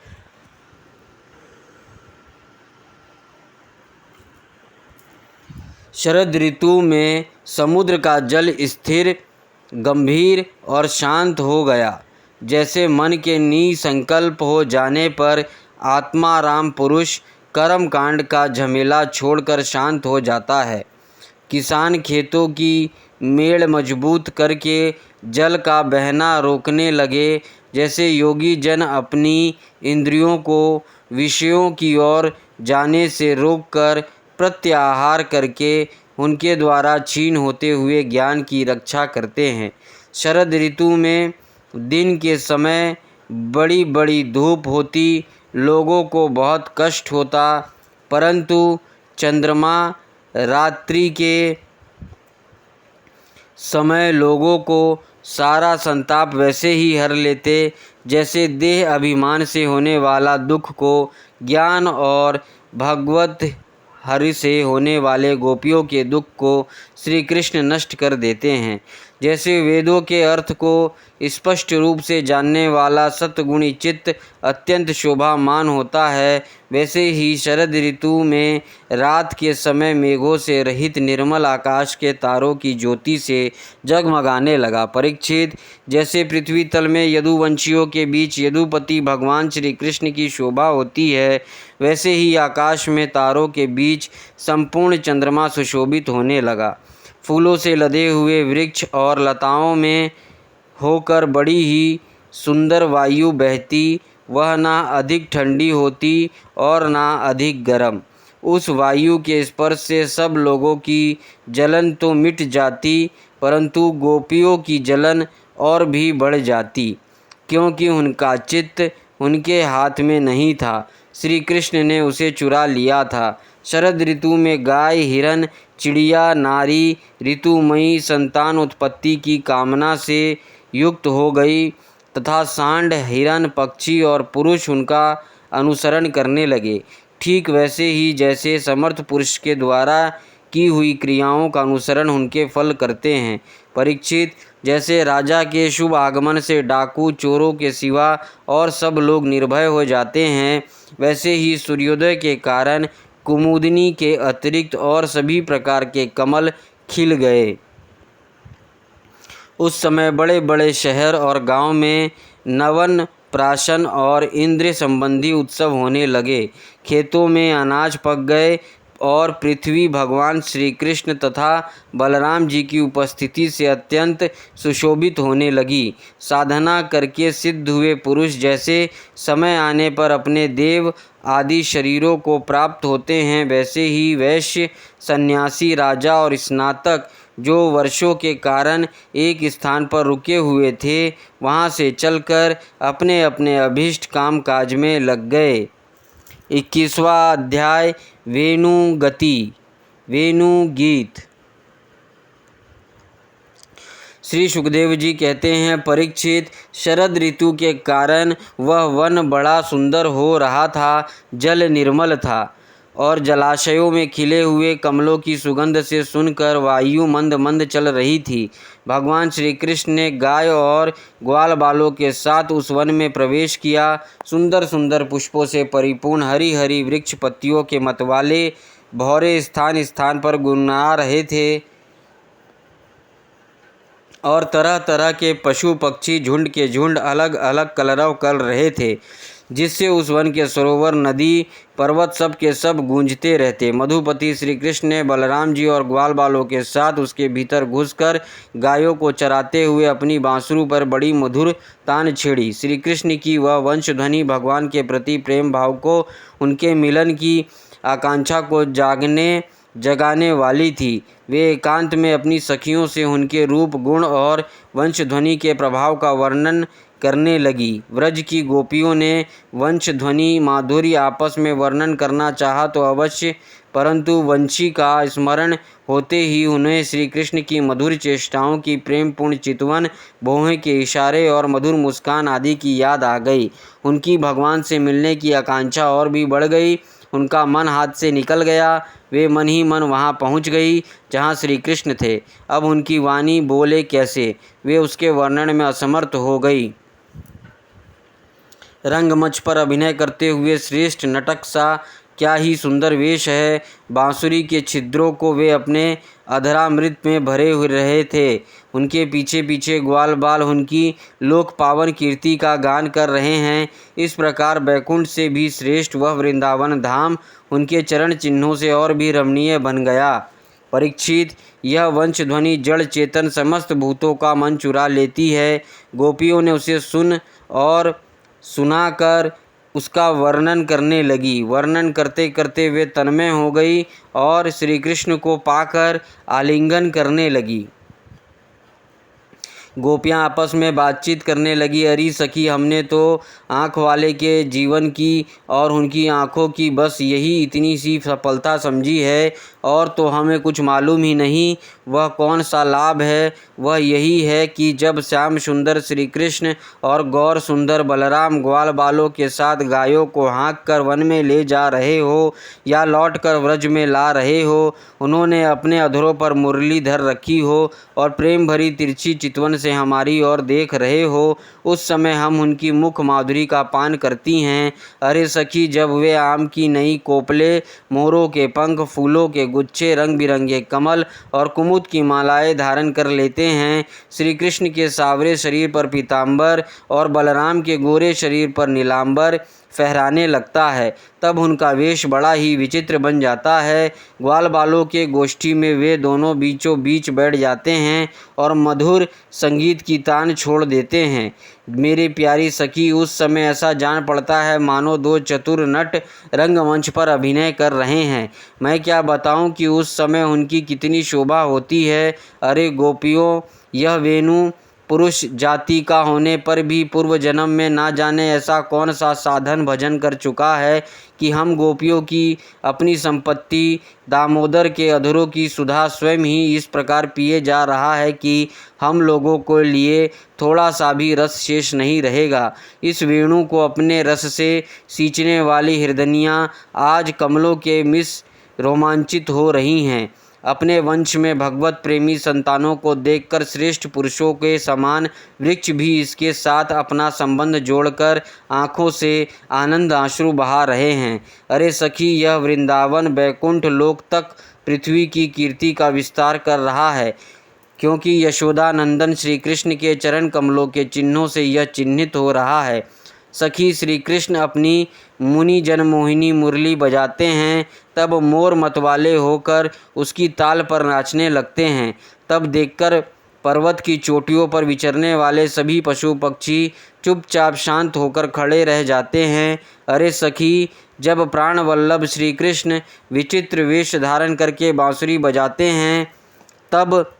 शरद ऋतु में समुद्र का जल स्थिर, गंभीर और शांत हो गया। जैसे मन के निसंकल्प हो जाने पर आत्माराम पुरुष कर्म कांड का झमेला छोड़कर शांत हो जाता है। किसान खेतों की मेड़ मजबूत करके जल का बहना रोकने लगे। जैसे योगी जन अपनी इंद्रियों को विषयों की ओर जाने से रोककर प्रत्याहार करके उनके द्वारा क्षीण होते हुए ज्ञान की रक्षा करते हैं। शरद ऋतु में दिन के समय बड़ी बड़ी धूप होती, लोगों को बहुत कष्ट होता, परंतु चंद्रमा रात्रि के समय लोगों को सारा संताप वैसे ही हर लेते जैसे देह अभिमान से होने वाला दुख को ज्ञान और भगवत हरि से होने वाले गोपियों के दुख को श्री कृष्ण नष्ट कर देते हैं। जैसे वेदों के अर्थ को स्पष्ट रूप से जानने वाला सत्गुणी चित्त अत्यंत शोभामान होता है, वैसे ही शरद ऋतु में रात के समय मेघों से रहित निर्मल आकाश के तारों की ज्योति से जगमगाने लगा। परीक्षित, जैसे पृथ्वी तल में यदुवंशियों के बीच यदुपति भगवान श्री कृष्ण की शोभा होती है, वैसे ही आकाश में तारों के बीच संपूर्ण चंद्रमा सुशोभित होने लगा। फूलों से लदे हुए वृक्ष और लताओं में होकर बड़ी ही सुंदर वायु बहती, वह ना अधिक ठंडी होती और ना अधिक गर्म। उस वायु के स्पर्श से सब लोगों की जलन तो मिट जाती, परंतु गोपियों की जलन और भी बढ़ जाती, क्योंकि उनका चित्त उनके हाथ में नहीं था, श्री कृष्ण ने उसे चुरा लिया था। शरद ऋतु में गाय, हिरन, चिड़िया, नारी ऋतुमयी संतान उत्पत्ति की कामना से युक्त हो गई तथा सांड, हिरन, पक्षी और पुरुष उनका अनुसरण करने लगे। ठीक वैसे ही जैसे समर्थ पुरुष के द्वारा की हुई क्रियाओं का अनुसरण उनके फल करते हैं। परीक्षित, जैसे राजा के शुभ आगमन से डाकू चोरों के सिवा और सब लोग निर्भय हो जाते हैं, वैसे ही सूर्योदय के कारण कुमुदिनी के अतिरिक्त और सभी प्रकार के कमल खिल गए। उस समय बड़े बड़े शहर और गांव में नवन प्राशन और इंद्रिय संबंधी उत्सव होने लगे। खेतों में अनाज पक गए और पृथ्वी भगवान श्री कृष्ण तथा बलराम जी की उपस्थिति से अत्यंत सुशोभित होने लगी। साधना करके सिद्ध हुए पुरुष जैसे समय आने पर अपने देव आदि शरीरों को प्राप्त होते हैं, वैसे ही वैश्य, सन्यासी, राजा और स्नातक जो वर्षों के कारण एक स्थान पर रुके हुए थे, वहाँ से चलकर अपने अपने अभीष्ट काम काज में लग गए। 21वां अध्याय वेणुगति, वेणुगीत। श्री सुखदेव जी कहते हैं, परीक्षित, शरद ऋतु के कारण वह वन बड़ा सुंदर हो रहा था। जल निर्मल था और जलाशयों में खिले हुए कमलों की सुगंध से सुनकर वायु मंद मंद चल रही थी। भगवान श्री कृष्ण ने गाय और ग्वाल बालों के साथ उस वन में प्रवेश किया। सुंदर सुंदर पुष्पों से परिपूर्ण हरी हरी वृक्ष पत्तियों के मतवाले भौरे स्थान स्थान पर गुनगुना रहे थे और तरह तरह के पशु पक्षी झुंड के झुंड अलग अलग कलरव कर रहे थे, जिससे उस वन के सरोवर, नदी, पर्वत सब के सब गूंजते रहते। मधुपति श्री कृष्ण ने बलराम जी और ग्वाल बालों के साथ उसके भीतर घुसकर गायों को चराते हुए अपनी बांसुरी पर बड़ी मधुर तान छेड़ी। श्री कृष्ण की वह वंशध्वनि भगवान के प्रति प्रेम भाव को, उनके मिलन की आकांक्षा को जगाने वाली थी। वे एकांत में अपनी सखियों से उनके रूप, गुण और वंशध्वनि के प्रभाव का वर्णन करने लगी। व्रज की गोपियों ने वंशध्वनि माधुर्य आपस में वर्णन करना चाहा तो अवश्य, परंतु वंशी का स्मरण होते ही उन्हें श्री कृष्ण की मधुर चेष्टाओं की प्रेमपूर्ण चितवन, भौहें के इशारे और मधुर मुस्कान आदि की याद आ गई। उनकी भगवान से मिलने की आकांक्षा और भी बढ़ गई। उनका मन हाथ से निकल गया। वे मन ही मन वहाँ पहुँच गई जहाँ श्री कृष्ण थे। अब उनकी वाणी बोले कैसे, वे उसके वर्णन में असमर्थ हो गई। रंगमंच पर अभिनय करते हुए श्रेष्ठ नटक सा क्या ही सुंदर वेश है। बांसुरी के छिद्रों को वे अपने अधरामृत में भरे हुए रहे थे। उनके पीछे पीछे ग्वाल बाल उनकी लोक पावन कीर्ति का गान कर रहे हैं। इस प्रकार बैकुंठ से भी श्रेष्ठ वह वृंदावन धाम उनके चरण चिन्हों से और भी रमणीय बन गया। परीक्षित, यह वंश ध्वनि जड़ चेतन समस्त भूतों का मन चुरा लेती है। गोपियों ने उसे सुन और सुनाकर उसका वर्णन करने लगी। वर्णन करते करते वे तन्मय हो गई और श्री कृष्ण को पाकर आलिंगन करने लगी। गोपियाँ आपस में बातचीत करने लगी। अरे सखी, हमने तो आँख वाले के जीवन की और उनकी आँखों की बस यही इतनी सी सफलता समझी है, और तो हमें कुछ मालूम ही नहीं। वह कौन सा लाभ है? वह यही है कि जब श्याम सुंदर श्री कृष्ण और गौर सुंदर बलराम ग्वाल बालों के साथ गायों को हाँक कर वन में ले जा रहे हो या लौट कर व्रज में ला रहे हो, उन्होंने अपने अधरों पर मुरली धर रखी हो और प्रेम भरी तिरछी चितवन से हमारी ओर देख रहे हो, उस समय हम उनकी मुख माधुरी का पान करती हैं। अरे सखी, जब वे आम की नई कोपले, मोरों के पंख, फूलों के गुच्छे, रंग बिरंगे कमल और कुमुद की मालाएं धारण कर लेते हैं, श्री कृष्ण के सावरे शरीर पर पीतांबर और बलराम के गोरे शरीर पर नीलांबर फहराने लगता है, तब उनका वेश बड़ा ही विचित्र बन जाता है। ग्वाल बालों के गोष्ठी में वे दोनों बीचों बीच बैठ जाते हैं और मधुर संगीत की तान छोड़ देते हैं। मेरी प्यारी सखी, उस समय ऐसा जान पड़ता है मानो दो चतुर नट रंगमंच पर अभिनय कर रहे हैं। मैं क्या बताऊं कि उस समय उनकी कितनी शोभा होती है। अरे गोपियों, यह वेणु पुरुष जाति का होने पर भी पूर्व जन्म में ना जाने ऐसा कौन सा साधन भजन कर चुका है कि हम गोपियों की अपनी संपत्ति दामोदर के अधरों की सुधा स्वयं ही इस प्रकार पिए जा रहा है कि हम लोगों को लिए थोड़ा सा भी रस शेष नहीं रहेगा। इस वेणु को अपने रस से सींचने वाली हृदयनियाँ आज कमलों के मिस रोमांचित हो रही हैं। अपने वंश में भगवत प्रेमी संतानों को देखकर श्रेष्ठ पुरुषों के समान वृक्ष भी इसके साथ अपना संबंध जोड़कर आँखों से आनंद आंसू बहा रहे हैं। अरे सखी, यह वृंदावन बैकुंठ लोक तक पृथ्वी की कीर्ति का विस्तार कर रहा है, क्योंकि यशोदा नंदन श्री कृष्ण के चरण कमलों के चिन्हों से यह चिन्हित हो रहा है। सखी, श्री कृष्ण अपनी मुनि जनमोहिनी मुरली बजाते हैं, तब मोर मतवाले होकर उसकी ताल पर नाचने लगते हैं। तब देखकर पर्वत की चोटियों पर विचरने वाले सभी पशु पक्षी चुपचाप शांत होकर खड़े रह जाते हैं। अरे सखी, जब प्राण वल्लभ श्री कृष्ण विचित्र वेश धारण करके बांसुरी बजाते हैं, तब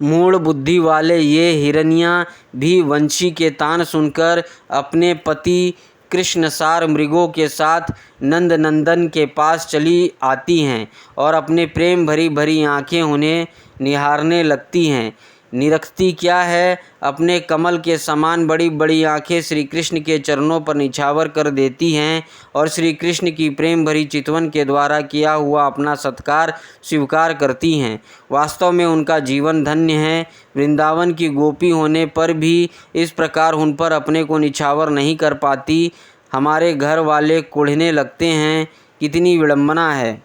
मूढ़ बुद्धि वाले ये हिरनियाँ भी वंशी के तान सुनकर अपने पति कृष्णसार मृगों के साथ नंद नंदन के पास चली आती हैं और अपने प्रेम भरी भरी आँखें उन्हें निहारने लगती हैं। निरखती क्या है, अपने कमल के समान बड़ी बड़ी आँखें श्री कृष्ण के चरणों पर निछावर कर देती हैं और श्री कृष्ण की प्रेम भरी चितवन के द्वारा किया हुआ अपना सत्कार स्वीकार करती हैं। वास्तव में उनका जीवन धन्य है। वृंदावन की गोपी होने पर भी इस प्रकार उन पर अपने को निछावर नहीं कर पाती। हमारे घर वाले कुढ़ने लगते हैं। कितनी विडंबना है।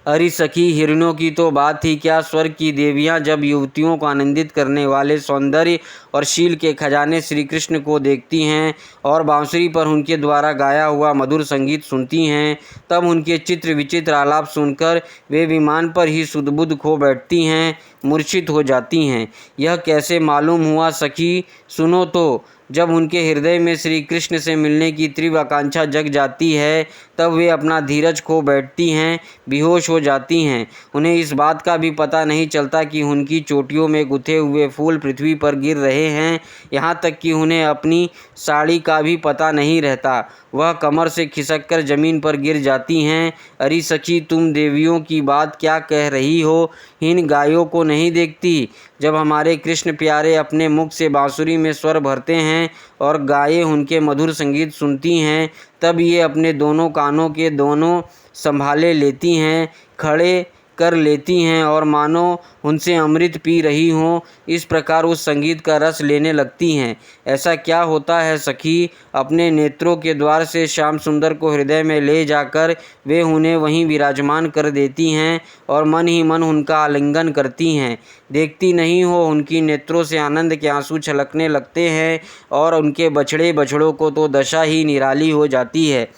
अरे सखी, हिरणों की तो बात ही क्या, स्वर्ग की देवियां जब युवतियों को आनंदित करने वाले सौंदर्य और शील के खजाने श्री कृष्ण को देखती हैं और बांसुरी पर उनके द्वारा गाया हुआ मधुर संगीत सुनती हैं, तब उनके चित्र विचित्र आलाप सुनकर वे विमान पर ही सुध-बुध खो बैठती हैं, मूर्छित हो जाती हैं। यह कैसे मालूम हुआ सखी? सुनो तो, जब उनके हृदय में श्री कृष्ण से मिलने की तीव्र आकांक्षा जग जाती है, तब वे अपना धीरज खो बैठती हैं, बेहोश हो जाती हैं। उन्हें इस बात का भी पता नहीं चलता कि उनकी चोटियों में गुथे हुए फूल पृथ्वी पर गिर रहे हैं। यहाँ तक कि उन्हें अपनी साड़ी का भी पता नहीं रहता, वह कमर से खिसककर जमीन पर गिर जाती हैं। अरे सखी, तुम देवियों की बात क्या कह रही हो? इन गायों को नहीं देखती? जब हमारे कृष्ण प्यारे अपने मुख से बांसुरी में स्वर भरते हैं और गायें उनके मधुर संगीत सुनती हैं, तब ये अपने दोनों कानों के दोनों संभाले लेती हैं, खड़े कर लेती हैं और मानो उनसे अमृत पी रही हों, इस प्रकार उस संगीत का रस लेने लगती हैं। ऐसा क्या होता है सखी, अपने नेत्रों के द्वार से श्याम सुंदर को हृदय में ले जाकर वे उन्हें वहीं विराजमान कर देती हैं और मन ही मन उनका आलिंगन करती हैं। देखती नहीं हो, उनकी नेत्रों से आनंद के आंसू छलकने लगते हैं और उनके बछड़ों को तो दशा ही निराली हो जाती है।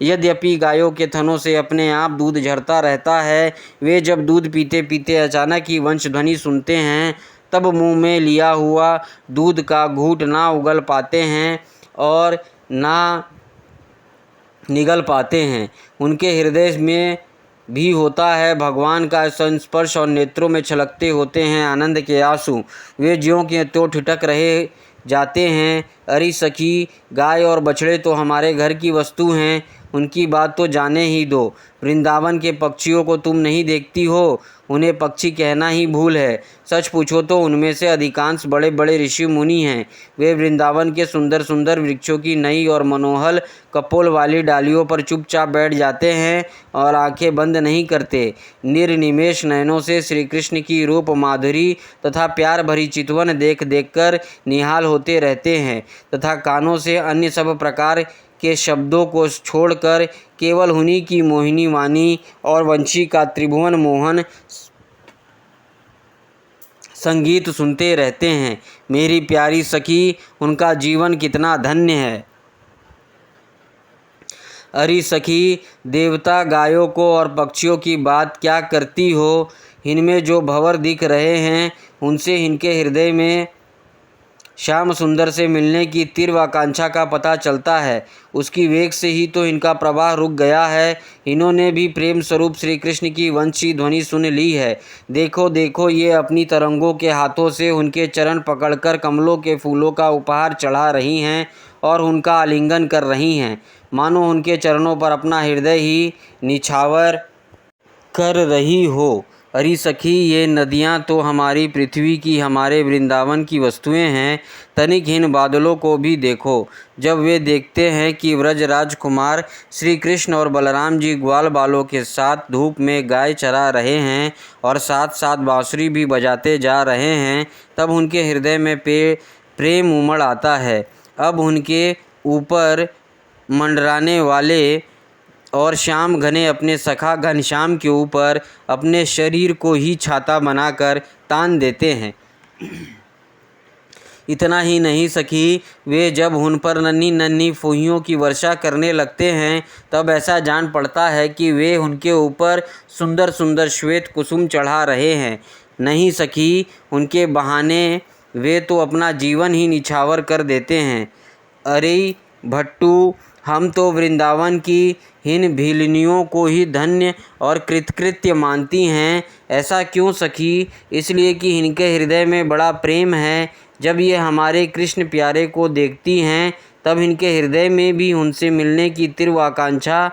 यद्यपि गायों के थनों से अपने आप दूध झरता रहता है, वे जब दूध पीते पीते अचानक ही वंशध्वनि सुनते हैं, तब मुंह में लिया हुआ दूध का घूंट ना उगल पाते हैं और ना निगल पाते हैं। उनके हृदय में भी होता है भगवान का संस्पर्श और नेत्रों में छलकते होते हैं आनंद के आंसू। वे ज्यों के त्यों ठिठक रहे जाते हैं। अरे सखी, गाय और बछड़े तो हमारे घर की वस्तु हैं, उनकी बात तो जाने ही दो। वृंदावन के पक्षियों को तुम नहीं देखती हो, उन्हें पक्षी कहना ही भूल है। सच पूछो तो उनमें से अधिकांश बड़े बड़े ऋषि मुनि हैं। वे वृंदावन के सुंदर सुंदर वृक्षों की नई और मनोहल कपोल वाली डालियों पर चुपचाप बैठ जाते हैं और आंखें बंद नहीं करते। निर्निमेष नयनों से श्री कृष्ण की रूप माधुरी तथा प्यार भरी चितवन देख देख कर निहाल होते रहते हैं तथा कानों से अन्य सब प्रकार के शब्दों को छोड़कर केवल उन्हीं की मोहिनी वाणी और वंशी का त्रिभुवन मोहन संगीत सुनते रहते हैं। मेरी प्यारी सखी, उनका जीवन कितना धन्य है। अरे सखी, देवता गायों को और पक्षियों की बात क्या करती हो। इनमें जो भंवर दिख रहे हैं, उनसे इनके हृदय में श्याम सुंदर से मिलने की तीव्र आकांक्षा का पता चलता है। उसकी वेग से ही तो इनका प्रवाह रुक गया है। इन्होंने भी प्रेम स्वरूप श्री कृष्ण की वंशी ध्वनि सुन ली है। देखो देखो, ये अपनी तरंगों के हाथों से उनके चरण पकड़कर कमलों के फूलों का उपहार चढ़ा रही हैं और उनका आलिंगन कर रही हैं, मानो उनके चरणों पर अपना हृदय ही निछावर कर रही हो। अरे सखी, ये नदियाँ तो हमारी पृथ्वी की, हमारे वृंदावन की वस्तुएं हैं। तनिक इन बादलों को भी देखो। जब वे देखते हैं कि व्रज राजकुमार श्री कृष्ण और बलराम जी ग्वाल बालों के साथ धूप में गाय चरा रहे हैं और साथ साथ बांसुरी भी बजाते जा रहे हैं, तब उनके हृदय में प्रेम उमड़ आता है। अब उनके ऊपर मंडराने वाले और श्याम घने अपने सखा घनश्याम के ऊपर अपने शरीर को ही छाता बनाकर तान देते हैं। इतना ही नहीं सखी, वे जब उन पर नन्ही नन्ही फुहियों की वर्षा करने लगते हैं, तब ऐसा जान पड़ता है कि वे उनके ऊपर सुंदर सुंदर श्वेत कुसुम चढ़ा रहे हैं। नहीं सखी, उनके बहाने वे तो अपना जीवन ही निछावर कर देते हैं। अरे भट्टू, हम तो वृंदावन की इन भीलनियों को ही धन्य और कृतकृत्य मानती हैं। ऐसा क्यों सखी? इसलिए कि इनके हृदय में बड़ा प्रेम है। जब ये हमारे कृष्ण प्यारे को देखती हैं, तब इनके हृदय में भी उनसे मिलने की तीव्र आकांक्षा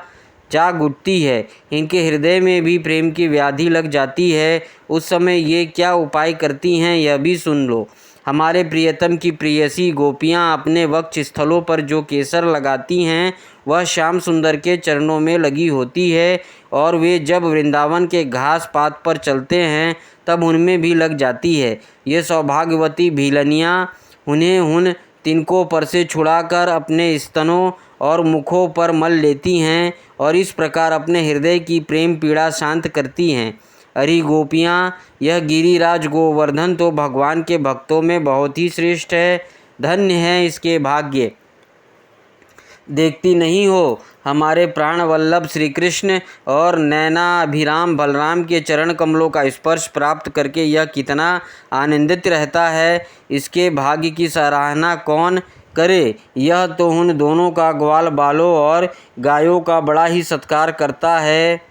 जाग उठती है। इनके हृदय में भी प्रेम की व्याधि लग जाती है। उस समय ये क्या उपाय करती हैं, यह भी सुन लो। हमारे प्रियतम की प्रियसी गोपियाँ अपने वक्ष स्थलों पर जो केसर लगाती हैं, वह श्याम सुंदर के चरणों में लगी होती है और वे जब वृंदावन के घास पात पर चलते हैं, तब उनमें भी लग जाती है। ये सौभाग्यवती भीलनियाँ उन्हें उन तिनकों पर से छुड़ाकर अपने स्तनों और मुखों पर मल लेती हैं और इस प्रकार अपने हृदय की प्रेम पीड़ा शांत करती हैं। अरे गोपियाँ, यह गिरिराज गोवर्धन तो भगवान के भक्तों में बहुत ही श्रेष्ठ है। धन्य है इसके भाग्य। देखती नहीं हो, हमारे प्राण वल्लभ श्री कृष्ण और नैनाभिराम बलराम के चरण कमलों का स्पर्श प्राप्त करके यह कितना आनंदित रहता है। इसके भाग्य की सराहना कौन करे। यह तो उन दोनों का ग्वाल बालों और गायों का बड़ा ही सत्कार करता है।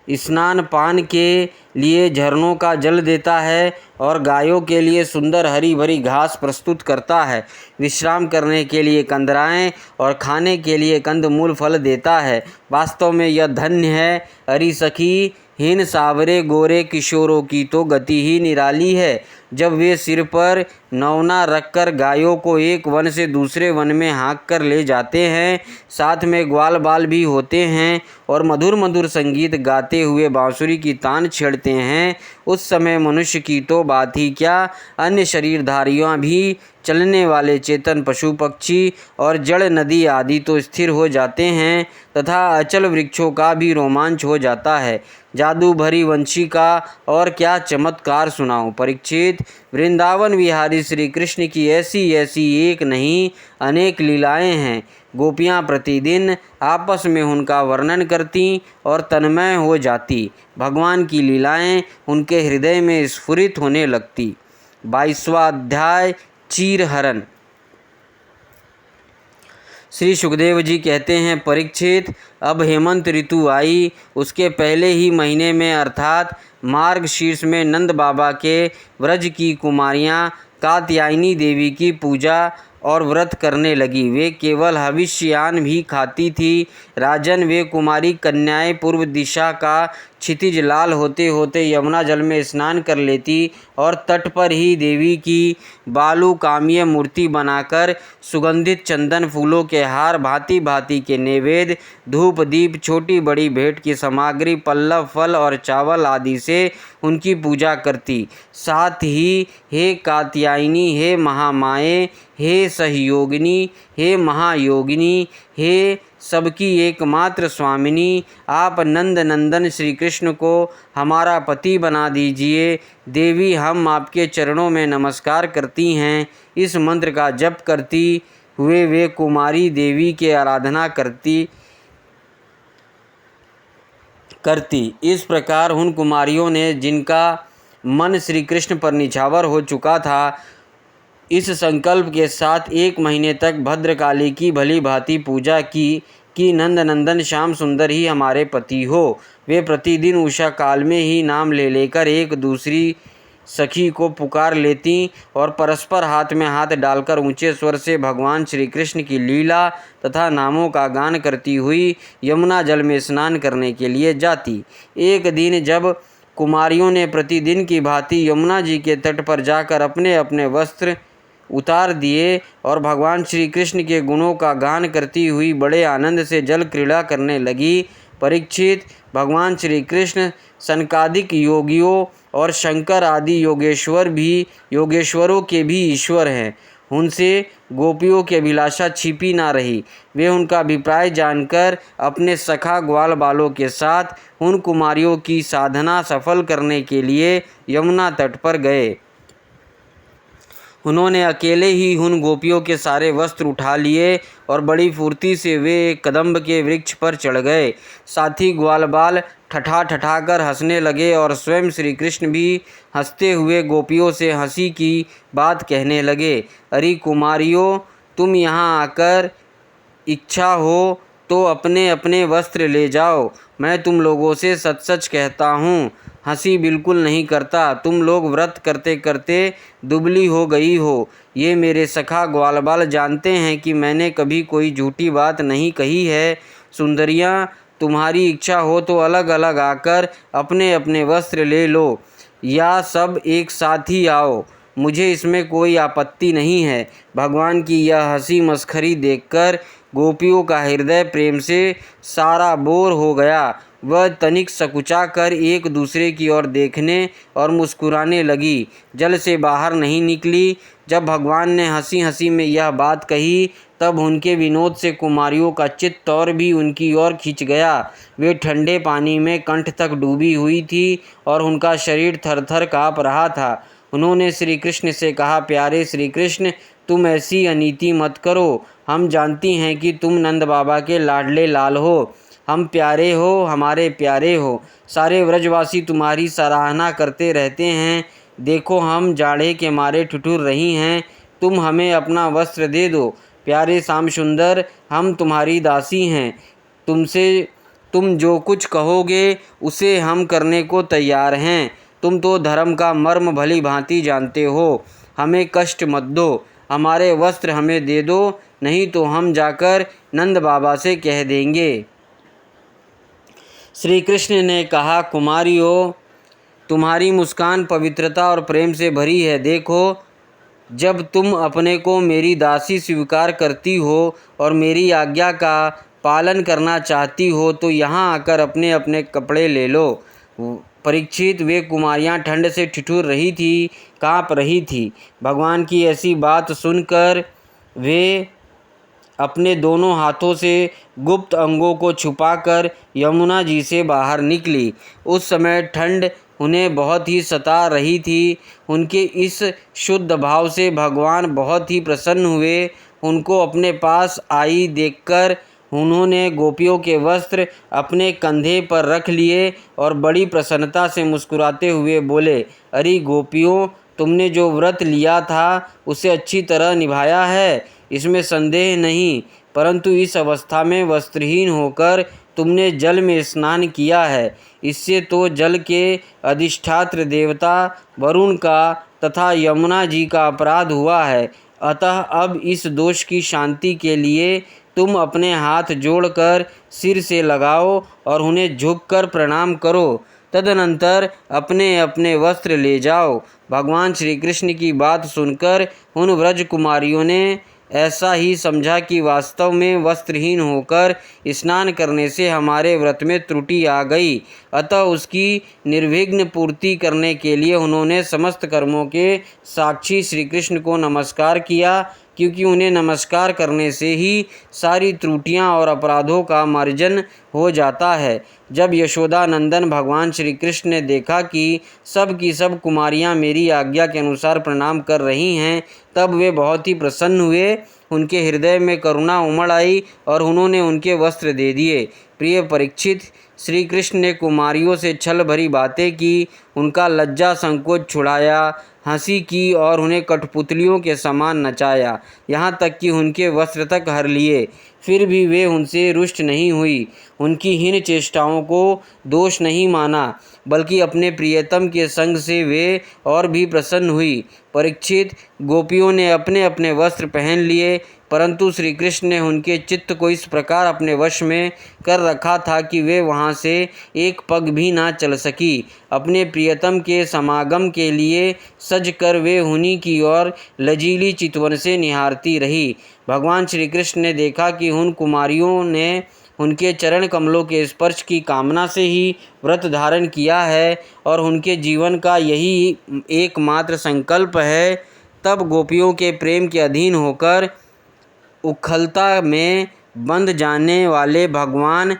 स्नान पान के लिए झरनों का जल देता है और गायों के लिए सुंदर हरी भरी घास प्रस्तुत करता है। विश्राम करने के लिए कंदराएं और खाने के लिए कंदमूल फल देता है। वास्तव में यह धन्य है। अरे सखी, इन सावरे गोरे किशोरों की तो गति ही निराली है। जब वे सिर पर नौना रखकर गायों को एक वन से दूसरे वन में हाँक कर ले जाते हैं, साथ में ग्वाल बाल भी होते हैं और मधुर मधुर संगीत गाते हुए बांसुरी की तान छेड़ते हैं, उस समय मनुष्य की तो बात ही क्या, अन्य शरीरधारियों भी, चलने वाले चेतन पशु पक्षी और जड़ नदी आदि तो स्थिर हो जाते हैं तथा अचल वृक्षों का भी रोमांच हो जाता है। जादू भरी वंशी का और क्या चमत्कार सुनाऊं परीक्षित। वृंदावन विहारी श्री कृष्ण की ऐसी ऐसी एक नहीं अनेक लीलाएं हैं। गोपियां प्रतिदिन आपस में उनका वर्णन करती और तन्मय हो जाती। भगवान की लीलाएं उनके हृदय में स्फुरित होने लगती। 22वां अध्याय चीरहरण। श्री सुखदेव जी कहते हैं, परीक्षित, अब हेमंत ऋतु आई। उसके पहले ही महीने में अर्थात मार्गशीर्ष में नंद बाबा के व्रज की कुमारियाँ कात्यायनी देवी की पूजा और व्रत करने लगी। वे केवल हविष्यान्न भी खाती थी। राजन, वे कुमारी कन्याएं पूर्व दिशा का क्षितिज लाल होते होते यमुना जल में स्नान कर लेती और तट पर ही देवी की बालू काम्य मूर्ति बनाकर सुगंधित चंदन फूलों के हार, भांति भांति के नैवेद्य, धूप दीप, छोटी बड़ी भेंट की सामग्री, पल्लव, फल और चावल आदि से उनकी पूजा करती। साथ ही हे कात्यायनी, हे महामाये, हे सहयोगिनी, हे महायोगिनी, हे सबकी एकमात्र स्वामिनी, आप नंद नंदन श्री कृष्ण को हमारा पति बना दीजिए। देवी, हम आपके चरणों में नमस्कार करती हैं। इस मंत्र का जप करती हुए वे कुमारी देवी की आराधना करती। इस प्रकार उन कुमारियों ने, जिनका मन श्री कृष्ण पर निछावर हो चुका था, इस संकल्प के साथ 1 महीने तक भद्रकाली की भली भांति पूजा की कि नंद नंदन श्याम सुंदर ही हमारे पति हो। वे प्रतिदिन उषा काल में ही नाम ले लेकर एक दूसरी सखी को पुकार लेती और परस्पर हाथ में हाथ डालकर ऊंचे स्वर से भगवान श्री कृष्ण की लीला तथा नामों का गान करती हुई यमुना जल में स्नान करने के लिए जाती। एक दिन जब कुमारियों ने प्रतिदिन की भांति यमुना जी के तट पर जाकर अपने अपने वस्त्र उतार दिए और भगवान श्री कृष्ण के गुणों का गान करती हुई बड़े आनंद से जल क्रीड़ा करने लगी। परीक्षित, भगवान श्री कृष्ण सनकादिक योगियों और शंकर आदि योगेश्वरों के भी ईश्वर हैं। उनसे गोपियों की अभिलाषा छिपी ना रही। वे उनका अभिप्राय जानकर अपने सखा ग्वाल बालों के साथ उन कुमारियों की साधना सफल करने के लिए यमुना तट पर गए। उन्होंने अकेले ही उन गोपियों के सारे वस्त्र उठा लिए और बड़ी फुर्ती से वे एक कदम्ब के वृक्ष पर चढ़ गए। साथी ग्वाल बाल ठठा ठठा कर हंसने लगे और स्वयं श्री कृष्ण भी हंसते हुए गोपियों से हंसी की बात कहने लगे। अरे कुमारियों, तुम यहाँ आकर इच्छा हो तो अपने अपने वस्त्र ले जाओ। मैं तुम लोगों से सच सच कहता हूँ, हंसी बिल्कुल नहीं करता। तुम लोग व्रत करते करते दुबली हो गई हो। ये मेरे सखा ग्वालबाल जानते हैं कि मैंने कभी कोई झूठी बात नहीं कही है। सुंदरियाँ, तुम्हारी इच्छा हो तो अलग अलग आकर अपने अपने वस्त्र ले लो या सब एक साथ ही आओ, मुझे इसमें कोई आपत्ति नहीं है। भगवान की यह हंसी मस्खरी देखकर गोपियों का हृदय प्रेम से सारा बोर हो गया। वह तनिक सकुचा कर एक दूसरे की ओर देखने और मुस्कुराने लगी। जल से बाहर नहीं निकली। जब भगवान ने हंसी हंसी में यह बात कही तब उनके विनोद से कुमारियों का चित्त और भी उनकी ओर खिंच गया। वे ठंडे पानी में कंठ तक डूबी हुई थी और उनका शरीर थर थर काँप रहा था। उन्होंने श्री कृष्ण से कहा, प्यारे श्री कृष्ण, तुम ऐसी अनीति मत करो। हम जानती हैं कि तुम नंद बाबा के लाडले लाल हो। हम प्यारे हो, हमारे प्यारे हो। सारे व्रजवासी तुम्हारी सराहना करते रहते हैं। देखो, हम जाड़े के मारे ठिठुर रही हैं। तुम हमें अपना वस्त्र दे दो। प्यारे श्याम सुंदर, हम तुम्हारी दासी हैं। तुम जो कुछ कहोगे उसे हम करने को तैयार हैं। तुम तो धर्म का मर्म भली भांति जानते हो। हमें कष्ट मत दो। हमारे वस्त्र हमें दे दो, नहीं तो हम जाकर नंद बाबा से कह देंगे। श्री कृष्ण ने कहा, कुमारियों, तुम्हारी मुस्कान पवित्रता और प्रेम से भरी है। देखो, जब तुम अपने को मेरी दासी स्वीकार करती हो और मेरी आज्ञा का पालन करना चाहती हो तो यहाँ आकर अपने अपने कपड़े ले लो। परीक्षित, वे कुमारियाँ ठंड से ठिठुर रही थी, काँप रही थी। भगवान की ऐसी बात सुनकर वे अपने दोनों हाथों से गुप्त अंगों को छुपाकर यमुना जी से बाहर निकली। उस समय ठंड उन्हें बहुत ही सता रही थी। उनके इस शुद्ध भाव से भगवान बहुत ही प्रसन्न हुए। उनको अपने पास आई देखकर उन्होंने गोपियों के वस्त्र अपने कंधे पर रख लिए और बड़ी प्रसन्नता से मुस्कुराते हुए बोले, अरे गोपियों, तुमने जो व्रत लिया था उसे अच्छी तरह निभाया है, इसमें संदेह नहीं। परंतु इस अवस्था में वस्त्रहीन होकर तुमने जल में स्नान किया है। इससे तो जल के अधिष्ठात्र देवता वरुण का तथा यमुना जी का अपराध हुआ है। अतः अब इस दोष की शांति के लिए तुम अपने हाथ जोड़कर सिर से लगाओ और उन्हें झुककर प्रणाम करो। तदनंतर अपने अपने वस्त्र ले जाओ। भगवान श्री कृष्ण की बात सुनकर उन व्रज कुमारियों ने ऐसा ही समझा कि वास्तव में वस्त्रहीन होकर स्नान करने से हमारे व्रत में त्रुटि आ गई। अतः उसकी निर्विघ्न पूर्ति करने के लिए उन्होंने समस्त कर्मों के साक्षी श्री कृष्ण को नमस्कार किया, क्योंकि उन्हें नमस्कार करने से ही सारी त्रुटियां और अपराधों का मार्जन हो जाता है। जब यशोदा नंदन भगवान श्री कृष्ण ने देखा कि सब की सब कुमारियां मेरी आज्ञा के अनुसार प्रणाम कर रही हैं, तब वे बहुत ही प्रसन्न हुए। उनके हृदय में करुणा उमड़ आई और उन्होंने उनके वस्त्र दे दिए। प्रिय परीक्षित, श्री कृष्ण ने कुमारियों से छल भरी बातें की, उनका लज्जा संकोच छुड़ाया, हंसी की और उन्हें कठपुतलियों के समान नचाया, यहाँ तक कि उनके वस्त्र तक हर लिए। फिर भी वे उनसे रुष्ट नहीं हुई। उनकी हीन चेष्टाओं को दोष नहीं माना, बल्कि अपने प्रियतम के संग से वे और भी प्रसन्न हुई। परीक्षित, गोपियों ने अपने अपने वस्त्र पहन लिए, परंतु श्री कृष्ण ने उनके चित्त को इस प्रकार अपने वश में कर रखा था कि वे वहाँ से एक पग भी ना चल सकी। अपने प्रियतम के समागम के लिए सज कर वे उन्हीं की ओर लजीली चितवन से निहारती रही। भगवान श्री कृष्ण ने देखा कि उन कुमारियों ने उनके चरण कमलों के स्पर्श की कामना से ही व्रत धारण किया है और उनके जीवन का यही एकमात्र संकल्प है। तब गोपियों के प्रेम के अधीन होकर उखलता में बंध जाने वाले भगवान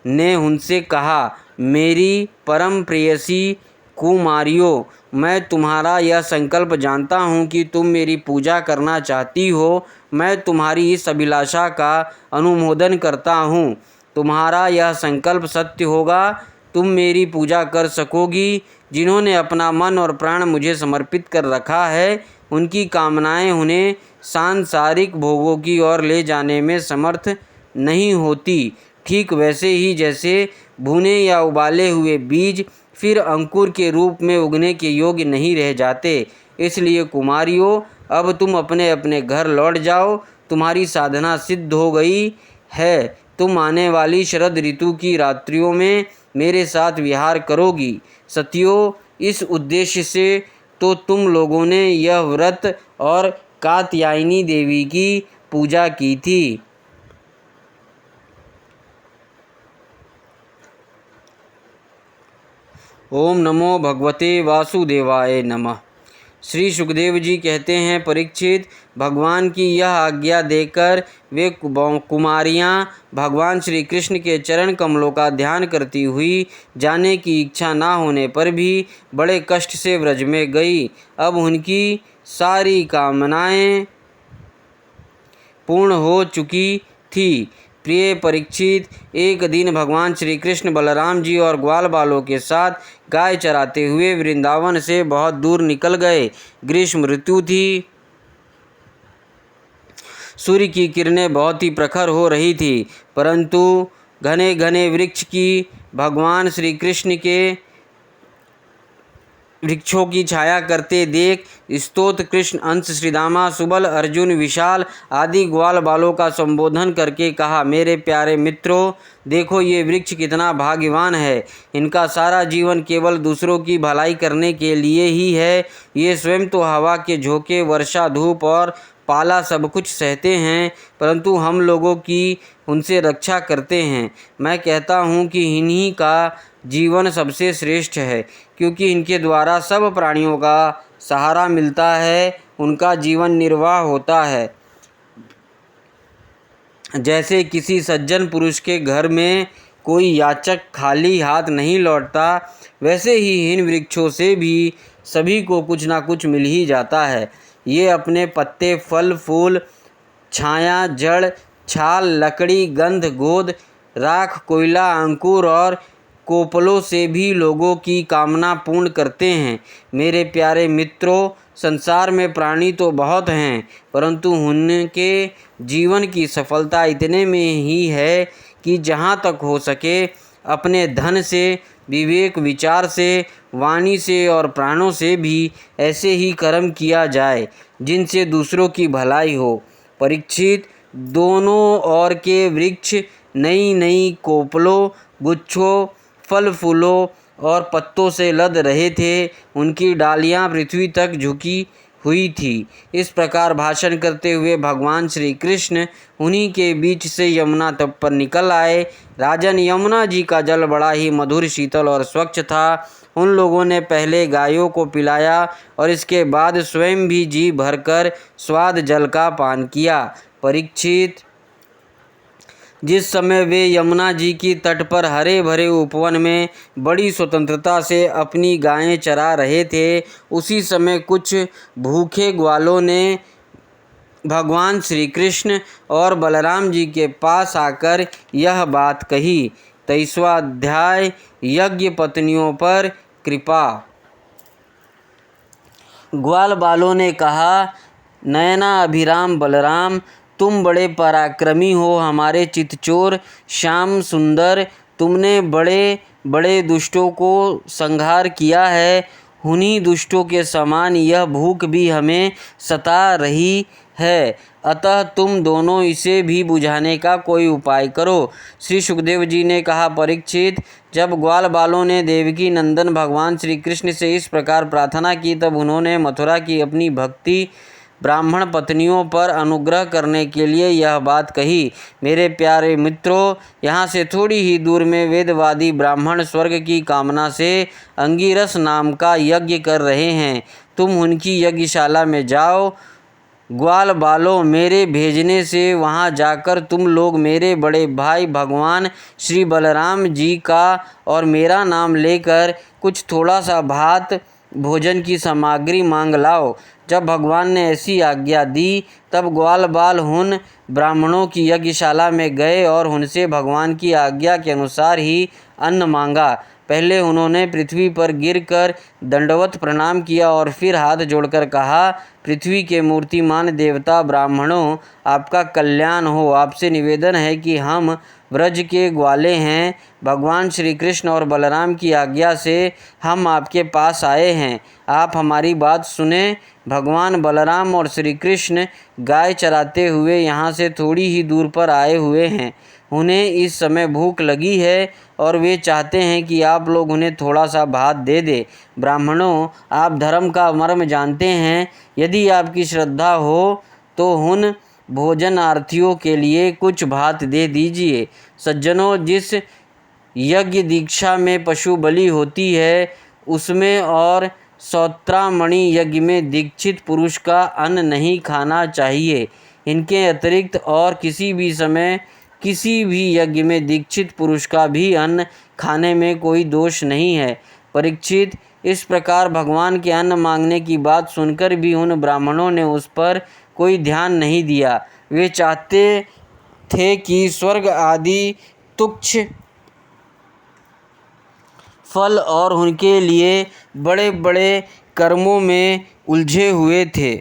ने उनसे कहा, मेरी परम प्रेयसी कुमारियों, मैं तुम्हारा यह संकल्प जानता हूँ कि तुम मेरी पूजा करना चाहती हो। मैं तुम्हारी इस अभिलाषा का अनुमोदन करता हूँ। तुम्हारा यह संकल्प सत्य होगा, तुम मेरी पूजा कर सकोगी। जिन्होंने अपना मन और प्राण मुझे समर्पित कर रखा है, उनकी कामनाएं उन्हें सांसारिक भोगों की ओर ले जाने में समर्थ नहीं होती। ठीक वैसे ही जैसे भुने या उबाले हुए बीज फिर अंकुर के रूप में उगने के योग्य नहीं रह जाते। इसलिए कुमारियों, अब तुम अपने अपने घर लौट जाओ। तुम्हारी साधना सिद्ध हो गई है। तुम आने वाली शरद ऋतु की रात्रियों में मेरे साथ विहार करोगी। सतियों, इस उद्देश्य से तो तुम लोगों ने यह व्रत और कात्यायनी देवी की पूजा की थी। ओम नमो भगवते वासुदेवाय नमः। श्री सुखदेव जी कहते हैं, परीक्षित, भगवान की यह आज्ञा देकर वे कुमारियाँ भगवान श्री कृष्ण के चरण कमलों का ध्यान करती हुई जाने की इच्छा ना होने पर भी बड़े कष्ट से व्रज में गई। अब उनकी सारी कामनाएं पूर्ण हो चुकी थी। प्रिय परीक्षित, एक दिन भगवान श्री कृष्ण बलराम जी और ग्वाल बालों के साथ गाय चराते हुए वृंदावन से बहुत दूर निकल गए। ग्रीष्म ऋतु थी। सूर्य की किरणें बहुत ही प्रखर हो रही थी, परंतु घने घने वृक्ष की भगवान श्री कृष्ण के वृक्षों की छाया करते देख स्तोत्र कृष्ण अंश श्रीदामा सुबल अर्जुन विशाल आदि ग्वाल बालों का संबोधन करके कहा, मेरे प्यारे मित्रों, देखो ये वृक्ष कितना भाग्यवान है। इनका सारा जीवन केवल दूसरों की भलाई करने के लिए ही है। ये स्वयं तो हवा के झोंके, वर्षा, धूप और पाला सब कुछ सहते हैं, परंतु हम लोगों की उनसे रक्षा करते हैं। मैं कहता हूँ कि इन्हीं का जीवन सबसे श्रेष्ठ है, क्योंकि इनके द्वारा सब प्राणियों का सहारा मिलता है, उनका जीवन निर्वाह होता है। जैसे किसी सज्जन पुरुष के घर में कोई याचक खाली हाथ नहीं लौटता, वैसे ही इन वृक्षों से भी सभी को कुछ ना कुछ मिल ही जाता है। ये अपने पत्ते, फल, फूल, छाया, जड़, छाल, लकड़ी, गंध, गोद, राख, कोयला, अंकुर और कोपलों से भी लोगों की कामना पूर्ण करते हैं। मेरे प्यारे मित्रों, संसार में प्राणी तो बहुत हैं, परंतु उनके जीवन की सफलता इतने में ही है कि जहाँ तक हो सके अपने धन से, विवेक, विचार से, वाणी से और प्राणों से भी ऐसे ही कर्म किया जाए जिनसे दूसरों की भलाई हो। परीक्षित, दोनों ओर के वृक्ष नई नई कोपलों, गुच्छों, फल फूलों और पत्तों से लद रहे थे। उनकी डालियां पृथ्वी तक झुकी हुई थी। इस प्रकार भाषण करते हुए भगवान श्री कृष्ण उन्हीं के बीच से यमुना तट पर निकल आए। राजन, यमुना जी का जल बड़ा ही मधुर, शीतल और स्वच्छ था। उन लोगों ने पहले गायों को पिलाया और इसके बाद स्वयं भी जी भरकर स्वाद जल का पान किया। परीक्षित, जिस समय वे यमुना जी की तट पर हरे भरे उपवन में बड़ी स्वतंत्रता से अपनी गायें चरा रहे थे, उसी समय कुछ भूखे ग्वालों ने भगवान श्री कृष्ण और बलराम जी के पास आकर यह बात कही। 23वां अध्याय, यज्ञ पत्नियों पर कृपा। ग्वाल बालों ने कहा, नयना अभिराम बलराम, तुम बड़े पराक्रमी हो, हमारे चितचोर श्याम सुंदर, तुमने बड़े बड़े दुष्टों को संहार किया है। उन्हीं दुष्टों के समान यह भूख भी हमें सता रही है, अतः तुम दोनों इसे भी बुझाने का कोई उपाय करो। श्री सुखदेव जी ने कहा, परीक्षित, जब ग्वाल बालों ने देवकी नंदन भगवान श्री कृष्ण से इस प्रकार प्रार्थना की, तब उन्होंने मथुरा की अपनी भक्ति ब्राह्मण पत्नियों पर अनुग्रह करने के लिए यह बात कही। मेरे प्यारे मित्रों, यहाँ से थोड़ी ही दूर में वेदवादी ब्राह्मण स्वर्ग की कामना से अंगिरस नाम का यज्ञ कर रहे हैं। तुम उनकी यज्ञशाला में जाओ। ग्वाल बालों, मेरे भेजने से वहाँ जाकर तुम लोग मेरे बड़े भाई भगवान श्री बलराम जी का और मेरा नाम लेकर कुछ थोड़ा सा भात भोजन की सामग्री मांग लाओ। जब भगवान ने ऐसी आज्ञा दी, तब ग्वाल बाल उन ब्राह्मणों की यज्ञशाला में गए और उनसे भगवान की आज्ञा के अनुसार ही अन्न मांगा। पहले उन्होंने पृथ्वी पर गिरकर दंडवत प्रणाम किया और फिर हाथ जोड़कर कहा, पृथ्वी के मूर्तिमान देवता ब्राह्मणों, आपका कल्याण हो। आपसे निवेदन है कि हम ब्रज के ग्वाले हैं। भगवान श्री कृष्ण और बलराम की आज्ञा से हम आपके पास आए हैं। आप हमारी बात सुने। भगवान बलराम और श्री कृष्ण गाय चराते हुए यहाँ से थोड़ी ही दूर पर आए हुए हैं। उन्हें इस समय भूख लगी है और वे चाहते हैं कि आप लोग उन्हें थोड़ा सा भात दे दें। ब्राह्मणों, आप धर्म का मर्म जानते हैं। यदि आपकी श्रद्धा हो तो उन भोजनार्थियों के लिए कुछ भात दे दीजिए। सज्जनों, जिस यज्ञ दीक्षा में पशु बलि होती है, उसमें और सौत्रामणि यज्ञ में दीक्षित पुरुष का अन्न नहीं खाना चाहिए। इनके अतिरिक्त और किसी भी समय किसी भी यज्ञ में दीक्षित पुरुष का भी अन्न खाने में कोई दोष नहीं है। परीक्षित, इस प्रकार भगवान के अन्न मांगने की बात सुनकर भी उन ब्राह्मणों ने उस पर कोई ध्यान नहीं दिया। वे चाहते थे कि स्वर्ग आदि तुच्छ फल और उनके लिए बड़े बड़े कर्मों में उलझे हुए थे।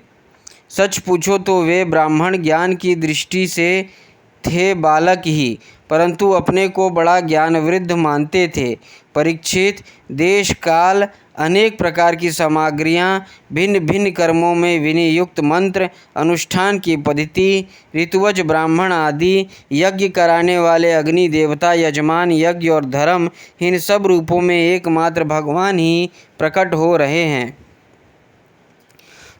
सच पूछो तो वे ब्राह्मण ज्ञान की दृष्टि से थे बालक ही, परंतु अपने को बड़ा ज्ञानवृद्ध मानते थे। परीक्षित, देश काल, अनेक प्रकार की सामग्रियाँ, भिन्न भिन्न कर्मों में विनियुक्त मंत्र, अनुष्ठान की पद्धति, ऋतुवज ब्राह्मण आदि, यज्ञ कराने वाले अग्नि देवता, यजमान, यज्ञ और धर्म, इन सब रूपों में एकमात्र भगवान ही प्रकट हो रहे हैं।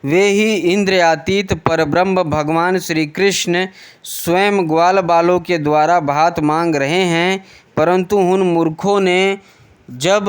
वे ही इंद्रियातीत परब्रह्म भगवान श्री कृष्ण स्वयं ग्वाल बालों के द्वारा भात मांग रहे हैं। परंतु उन मूर्खों ने जब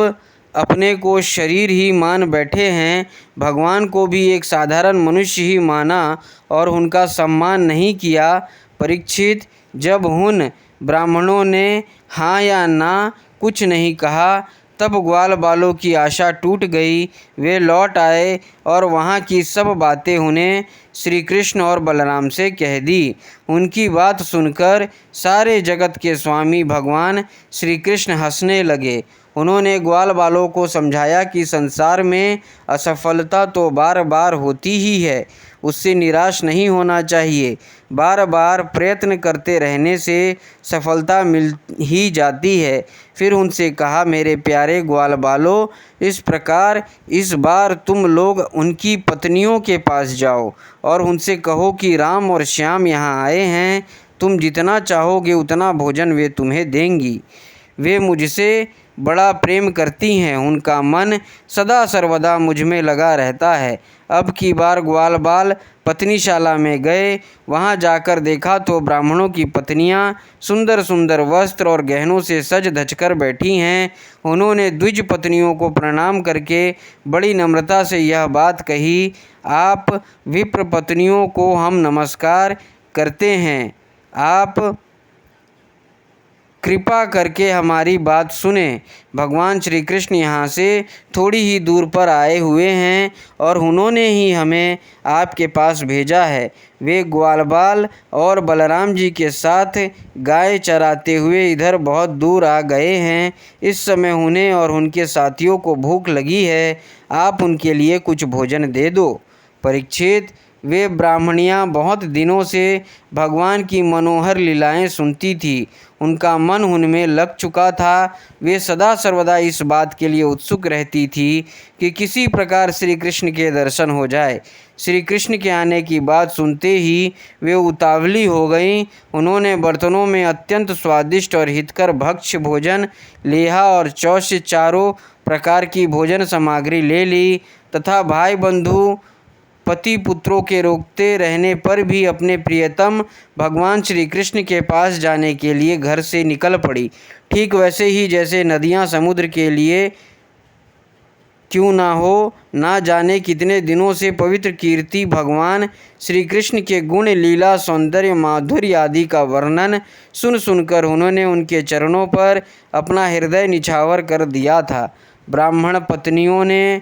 अपने को शरीर ही मान बैठे हैं, भगवान को भी एक साधारण मनुष्य ही माना और उनका सम्मान नहीं किया। परीक्षित, जब उन ब्राह्मणों ने हाँ या ना कुछ नहीं कहा, तब ग्वाल बालों की आशा टूट गई। वे लौट आए और वहाँ की सब बातें उन्हें श्री कृष्ण और बलराम से कह दी। उनकी बात सुनकर सारे जगत के स्वामी भगवान श्री कृष्ण हंसने लगे। उन्होंने ग्वाल बालों को समझाया कि संसार में असफलता तो बार बार होती ही है, उससे निराश नहीं होना चाहिए। बार बार प्रयत्न करते रहने से सफलता मिल ही जाती है। फिर उनसे कहा, मेरे प्यारे ग्वाल बालों, इस प्रकार इस बार तुम लोग उनकी पत्नियों के पास जाओ और उनसे कहो कि राम और श्याम यहाँ आए हैं। तुम जितना चाहोगे उतना भोजन वे तुम्हें देंगी। वे मुझसे बड़ा प्रेम करती हैं, उनका मन सदा सर्वदा मुझ में लगा रहता है। अब की बार ग्वाल बाल पत्नीशाला में गए। वहाँ जाकर देखा तो ब्राह्मणों की पत्नियाँ सुंदर सुंदर वस्त्र और गहनों से सज धज कर बैठी हैं। उन्होंने द्विज पत्नियों को प्रणाम करके बड़ी नम्रता से यह बात कही, आप विप्र पत्नियों को हम नमस्कार करते हैं, आप कृपा करके हमारी बात सुने। भगवान श्री कृष्ण यहाँ से थोड़ी ही दूर पर आए हुए हैं और उन्होंने ही हमें आपके पास भेजा है। वे ग्वालबाल और बलराम जी के साथ गाय चराते हुए इधर बहुत दूर आ गए हैं। इस समय उन्हें और उनके साथियों को भूख लगी है, आप उनके लिए कुछ भोजन दे दो। परीक्षित, वे ब्राह्मणियाँ बहुत दिनों से भगवान की मनोहर लीलाएं सुनती थी। उनका मन उनमें लग चुका था। वे सदा सर्वदा इस बात के लिए उत्सुक रहती थी कि किसी प्रकार श्री कृष्ण के दर्शन हो जाए। श्री कृष्ण के आने की बात सुनते ही वे उतावली हो गईं। उन्होंने बर्तनों में अत्यंत स्वादिष्ट और हितकर भक्ष्य भोजन, लेहा और चौ से चारों प्रकार की भोजन सामग्री ले ली तथा भाई बंधु पति पुत्रों के रोकते रहने पर भी अपने प्रियतम भगवान श्री कृष्ण के पास जाने के लिए घर से निकल पड़ी। ठीक वैसे ही जैसे नदियाँ समुद्र के लिए क्यों ना हो, ना जाने कितने दिनों से पवित्र कीर्ति भगवान श्री कृष्ण के गुण, लीला, सौंदर्य, माधुर्य आदि का वर्णन सुन सुनकर उन्होंने उनके चरणों पर अपना हृदय निछावर कर दिया था। ब्राह्मण पत्नियों ने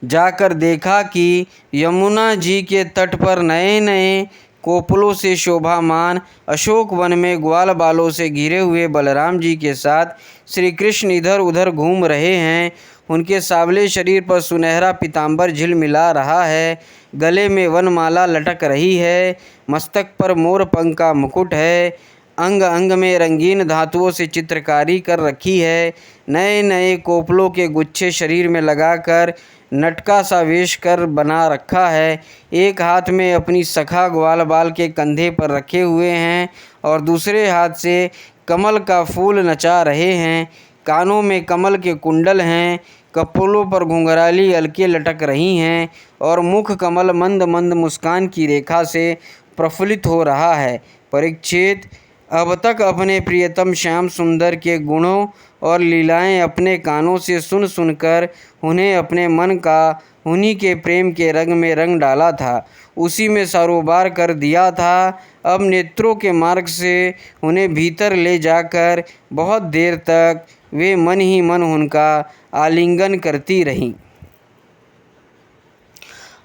जाकर देखा कि यमुना जी के तट पर नए नए कोपलों से शोभामान अशोक वन में ग्वाल बालों से घिरे हुए बलराम जी के साथ श्री कृष्ण इधर उधर घूम रहे हैं। उनके सांवले शरीर पर सुनहरा पीताम्बर झिलमिला रहा है, गले में वनमाला लटक रही है, मस्तक पर मोर पंख का मुकुट है, अंग अंग में रंगीन धातुओं से चित्रकारी कर रखी है, नए नए कोपलों के गुच्छे शरीर में लगाकर नटका सा वेश कर बना रखा है। एक हाथ में अपनी सखा ग्वाल बाल के कंधे पर रखे हुए हैं और दूसरे हाथ से कमल का फूल नचा रहे हैं। कानों में कमल के कुंडल हैं, कपोलों पर घुंघराली अलके लटक रही हैं और मुख कमल मंद मंद मुस्कान की रेखा से प्रफुल्लित हो रहा है। परीक्षित, अब तक अपने प्रियतम श्याम सुंदर के गुणों और लीलाएं अपने कानों से सुन सुनकर उन्हें अपने मन का उन्हीं के प्रेम के रंग में रंग डाला था, उसी में सरोबार कर दिया था। अब नेत्रों के मार्ग से उन्हें भीतर ले जाकर बहुत देर तक वे मन ही मन उनका आलिंगन करती रहीं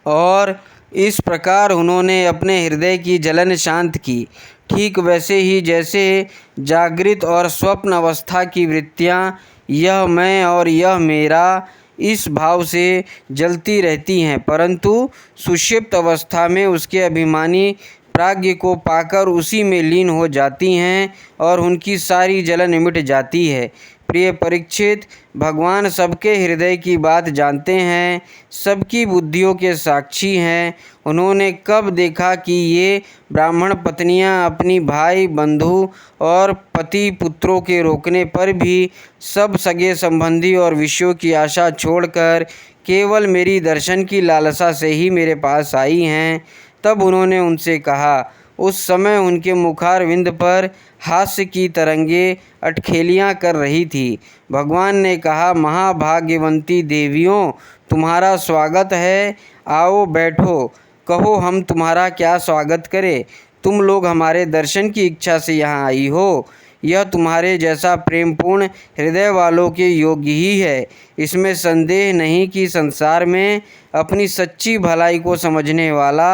और इस प्रकार उन्होंने अपने हृदय की जलन शांत की। ठीक वैसे ही जैसे जागृत और स्वप्न अवस्था की वृत्तियाँ यह मैं और यह मेरा इस भाव से जलती रहती हैं, परंतु सुषुप्त अवस्था में उसके अभिमानी प्राज्ञ को पाकर उसी में लीन हो जाती हैं और उनकी सारी जलन मिट जाती है। प्रिय परीक्षित, भगवान सबके हृदय की बात जानते हैं, सबकी बुद्धियों के साक्षी हैं। उन्होंने कब देखा कि ये ब्राह्मण पत्नियां अपनी भाई बंधु और पति पुत्रों के रोकने पर भी सब सगे संबंधी और विषयों की आशा छोड़कर केवल मेरी दर्शन की लालसा से ही मेरे पास आई हैं। तब उन्होंने उनसे कहा। उस समय उनके मुखारविंद पर हास्य की तरंगें अटखेलियाँ कर रही थी। भगवान ने कहा, महाभाग्यवंती देवियों, तुम्हारा स्वागत है। आओ बैठो, कहो हम तुम्हारा क्या स्वागत करें। तुम लोग हमारे दर्शन की इच्छा से यहाँ आई हो। यह तुम्हारे जैसा प्रेमपूर्ण हृदय वालों के योग्य ही है। इसमें संदेह नहीं कि संसार में अपनी सच्ची भलाई को समझने वाला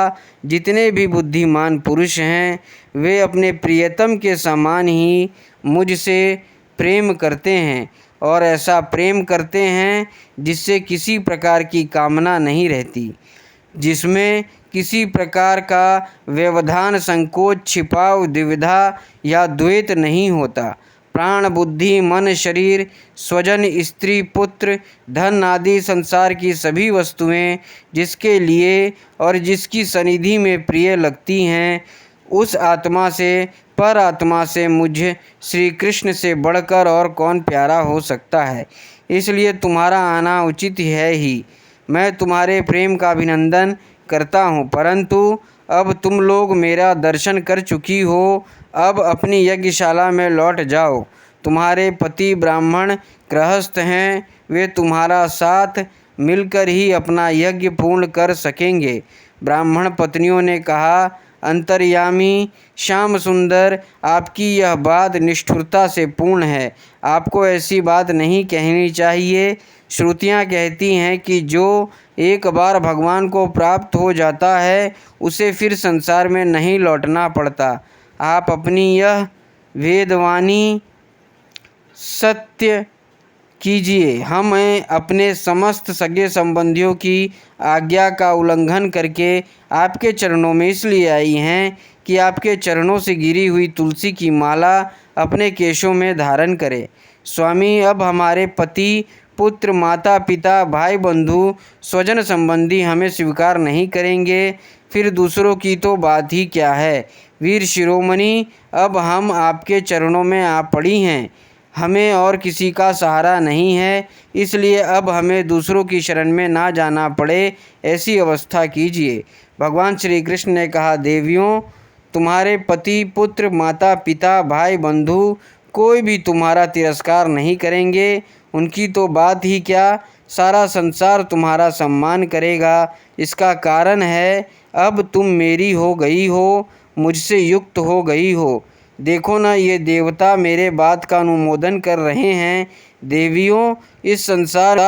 जितने भी बुद्धिमान पुरुष हैं, वे अपने प्रियतम के समान ही मुझसे प्रेम करते हैं और ऐसा प्रेम करते हैं जिससे किसी प्रकार की कामना नहीं रहती, जिसमें किसी प्रकार का व्यवधान, संकोच, छिपाव, द्विविधा या द्वैत नहीं होता। प्राण, बुद्धि, मन, शरीर, स्वजन, स्त्री, पुत्र, धन आदि संसार की सभी वस्तुएं जिसके लिए और जिसकी सनिधि में प्रिय लगती हैं, उस आत्मा से, पर आत्मा से मुझ श्री कृष्ण से बढ़कर और कौन प्यारा हो सकता है। इसलिए तुम्हारा आना उचित है ही। मैं तुम्हारे प्रेम का अभिनंदन करता हूँ, परंतु अब तुम लोग मेरा दर्शन कर चुकी हो, अब अपनी यज्ञशाला में लौट जाओ। तुम्हारे पति ब्राह्मण गृहस्थ हैं, वे तुम्हारा साथ मिलकर ही अपना यज्ञ पूर्ण कर सकेंगे। ब्राह्मण पत्नियों ने कहा, अंतर्यामी श्याम सुंदर, आपकी यह बात निष्ठुरता से पूर्ण है। आपको ऐसी बात नहीं कहनी चाहिए। श्रुतियाँ कहती हैं कि जो एक बार भगवान को प्राप्त हो जाता है, उसे फिर संसार में नहीं लौटना पड़ता। आप अपनी यह वेदवाणी सत्य कीजिए। हम अपने समस्त सगे संबंधियों की आज्ञा का उल्लंघन करके आपके चरणों में इसलिए आई हैं कि आपके चरणों से गिरी हुई तुलसी की माला अपने केशों में धारण करें। स्वामी, अब हमारे पति, पुत्र, माता पिता, भाई बंधु, स्वजन संबंधी हमें स्वीकार नहीं करेंगे, फिर दूसरों की तो बात ही क्या है। वीर शिरोमणि, अब हम आपके चरणों में आ पड़ी हैं। हमें और किसी का सहारा नहीं है, इसलिए अब हमें दूसरों की शरण में ना जाना पड़े, ऐसी अवस्था कीजिए। भगवान श्री कृष्ण ने कहा, देवियों, तुम्हारे पति, पुत्र, माता पिता, भाई बंधु कोई भी तुम्हारा तिरस्कार नहीं करेंगे। उनकी तो बात ही क्या, सारा संसार तुम्हारा सम्मान करेगा। इसका कारण है, अब तुम मेरी हो गई हो, मुझसे युक्त हो गई हो। देखो ना, ये देवता मेरे बात का अनुमोदन कर रहे हैं। देवियों, इस संसार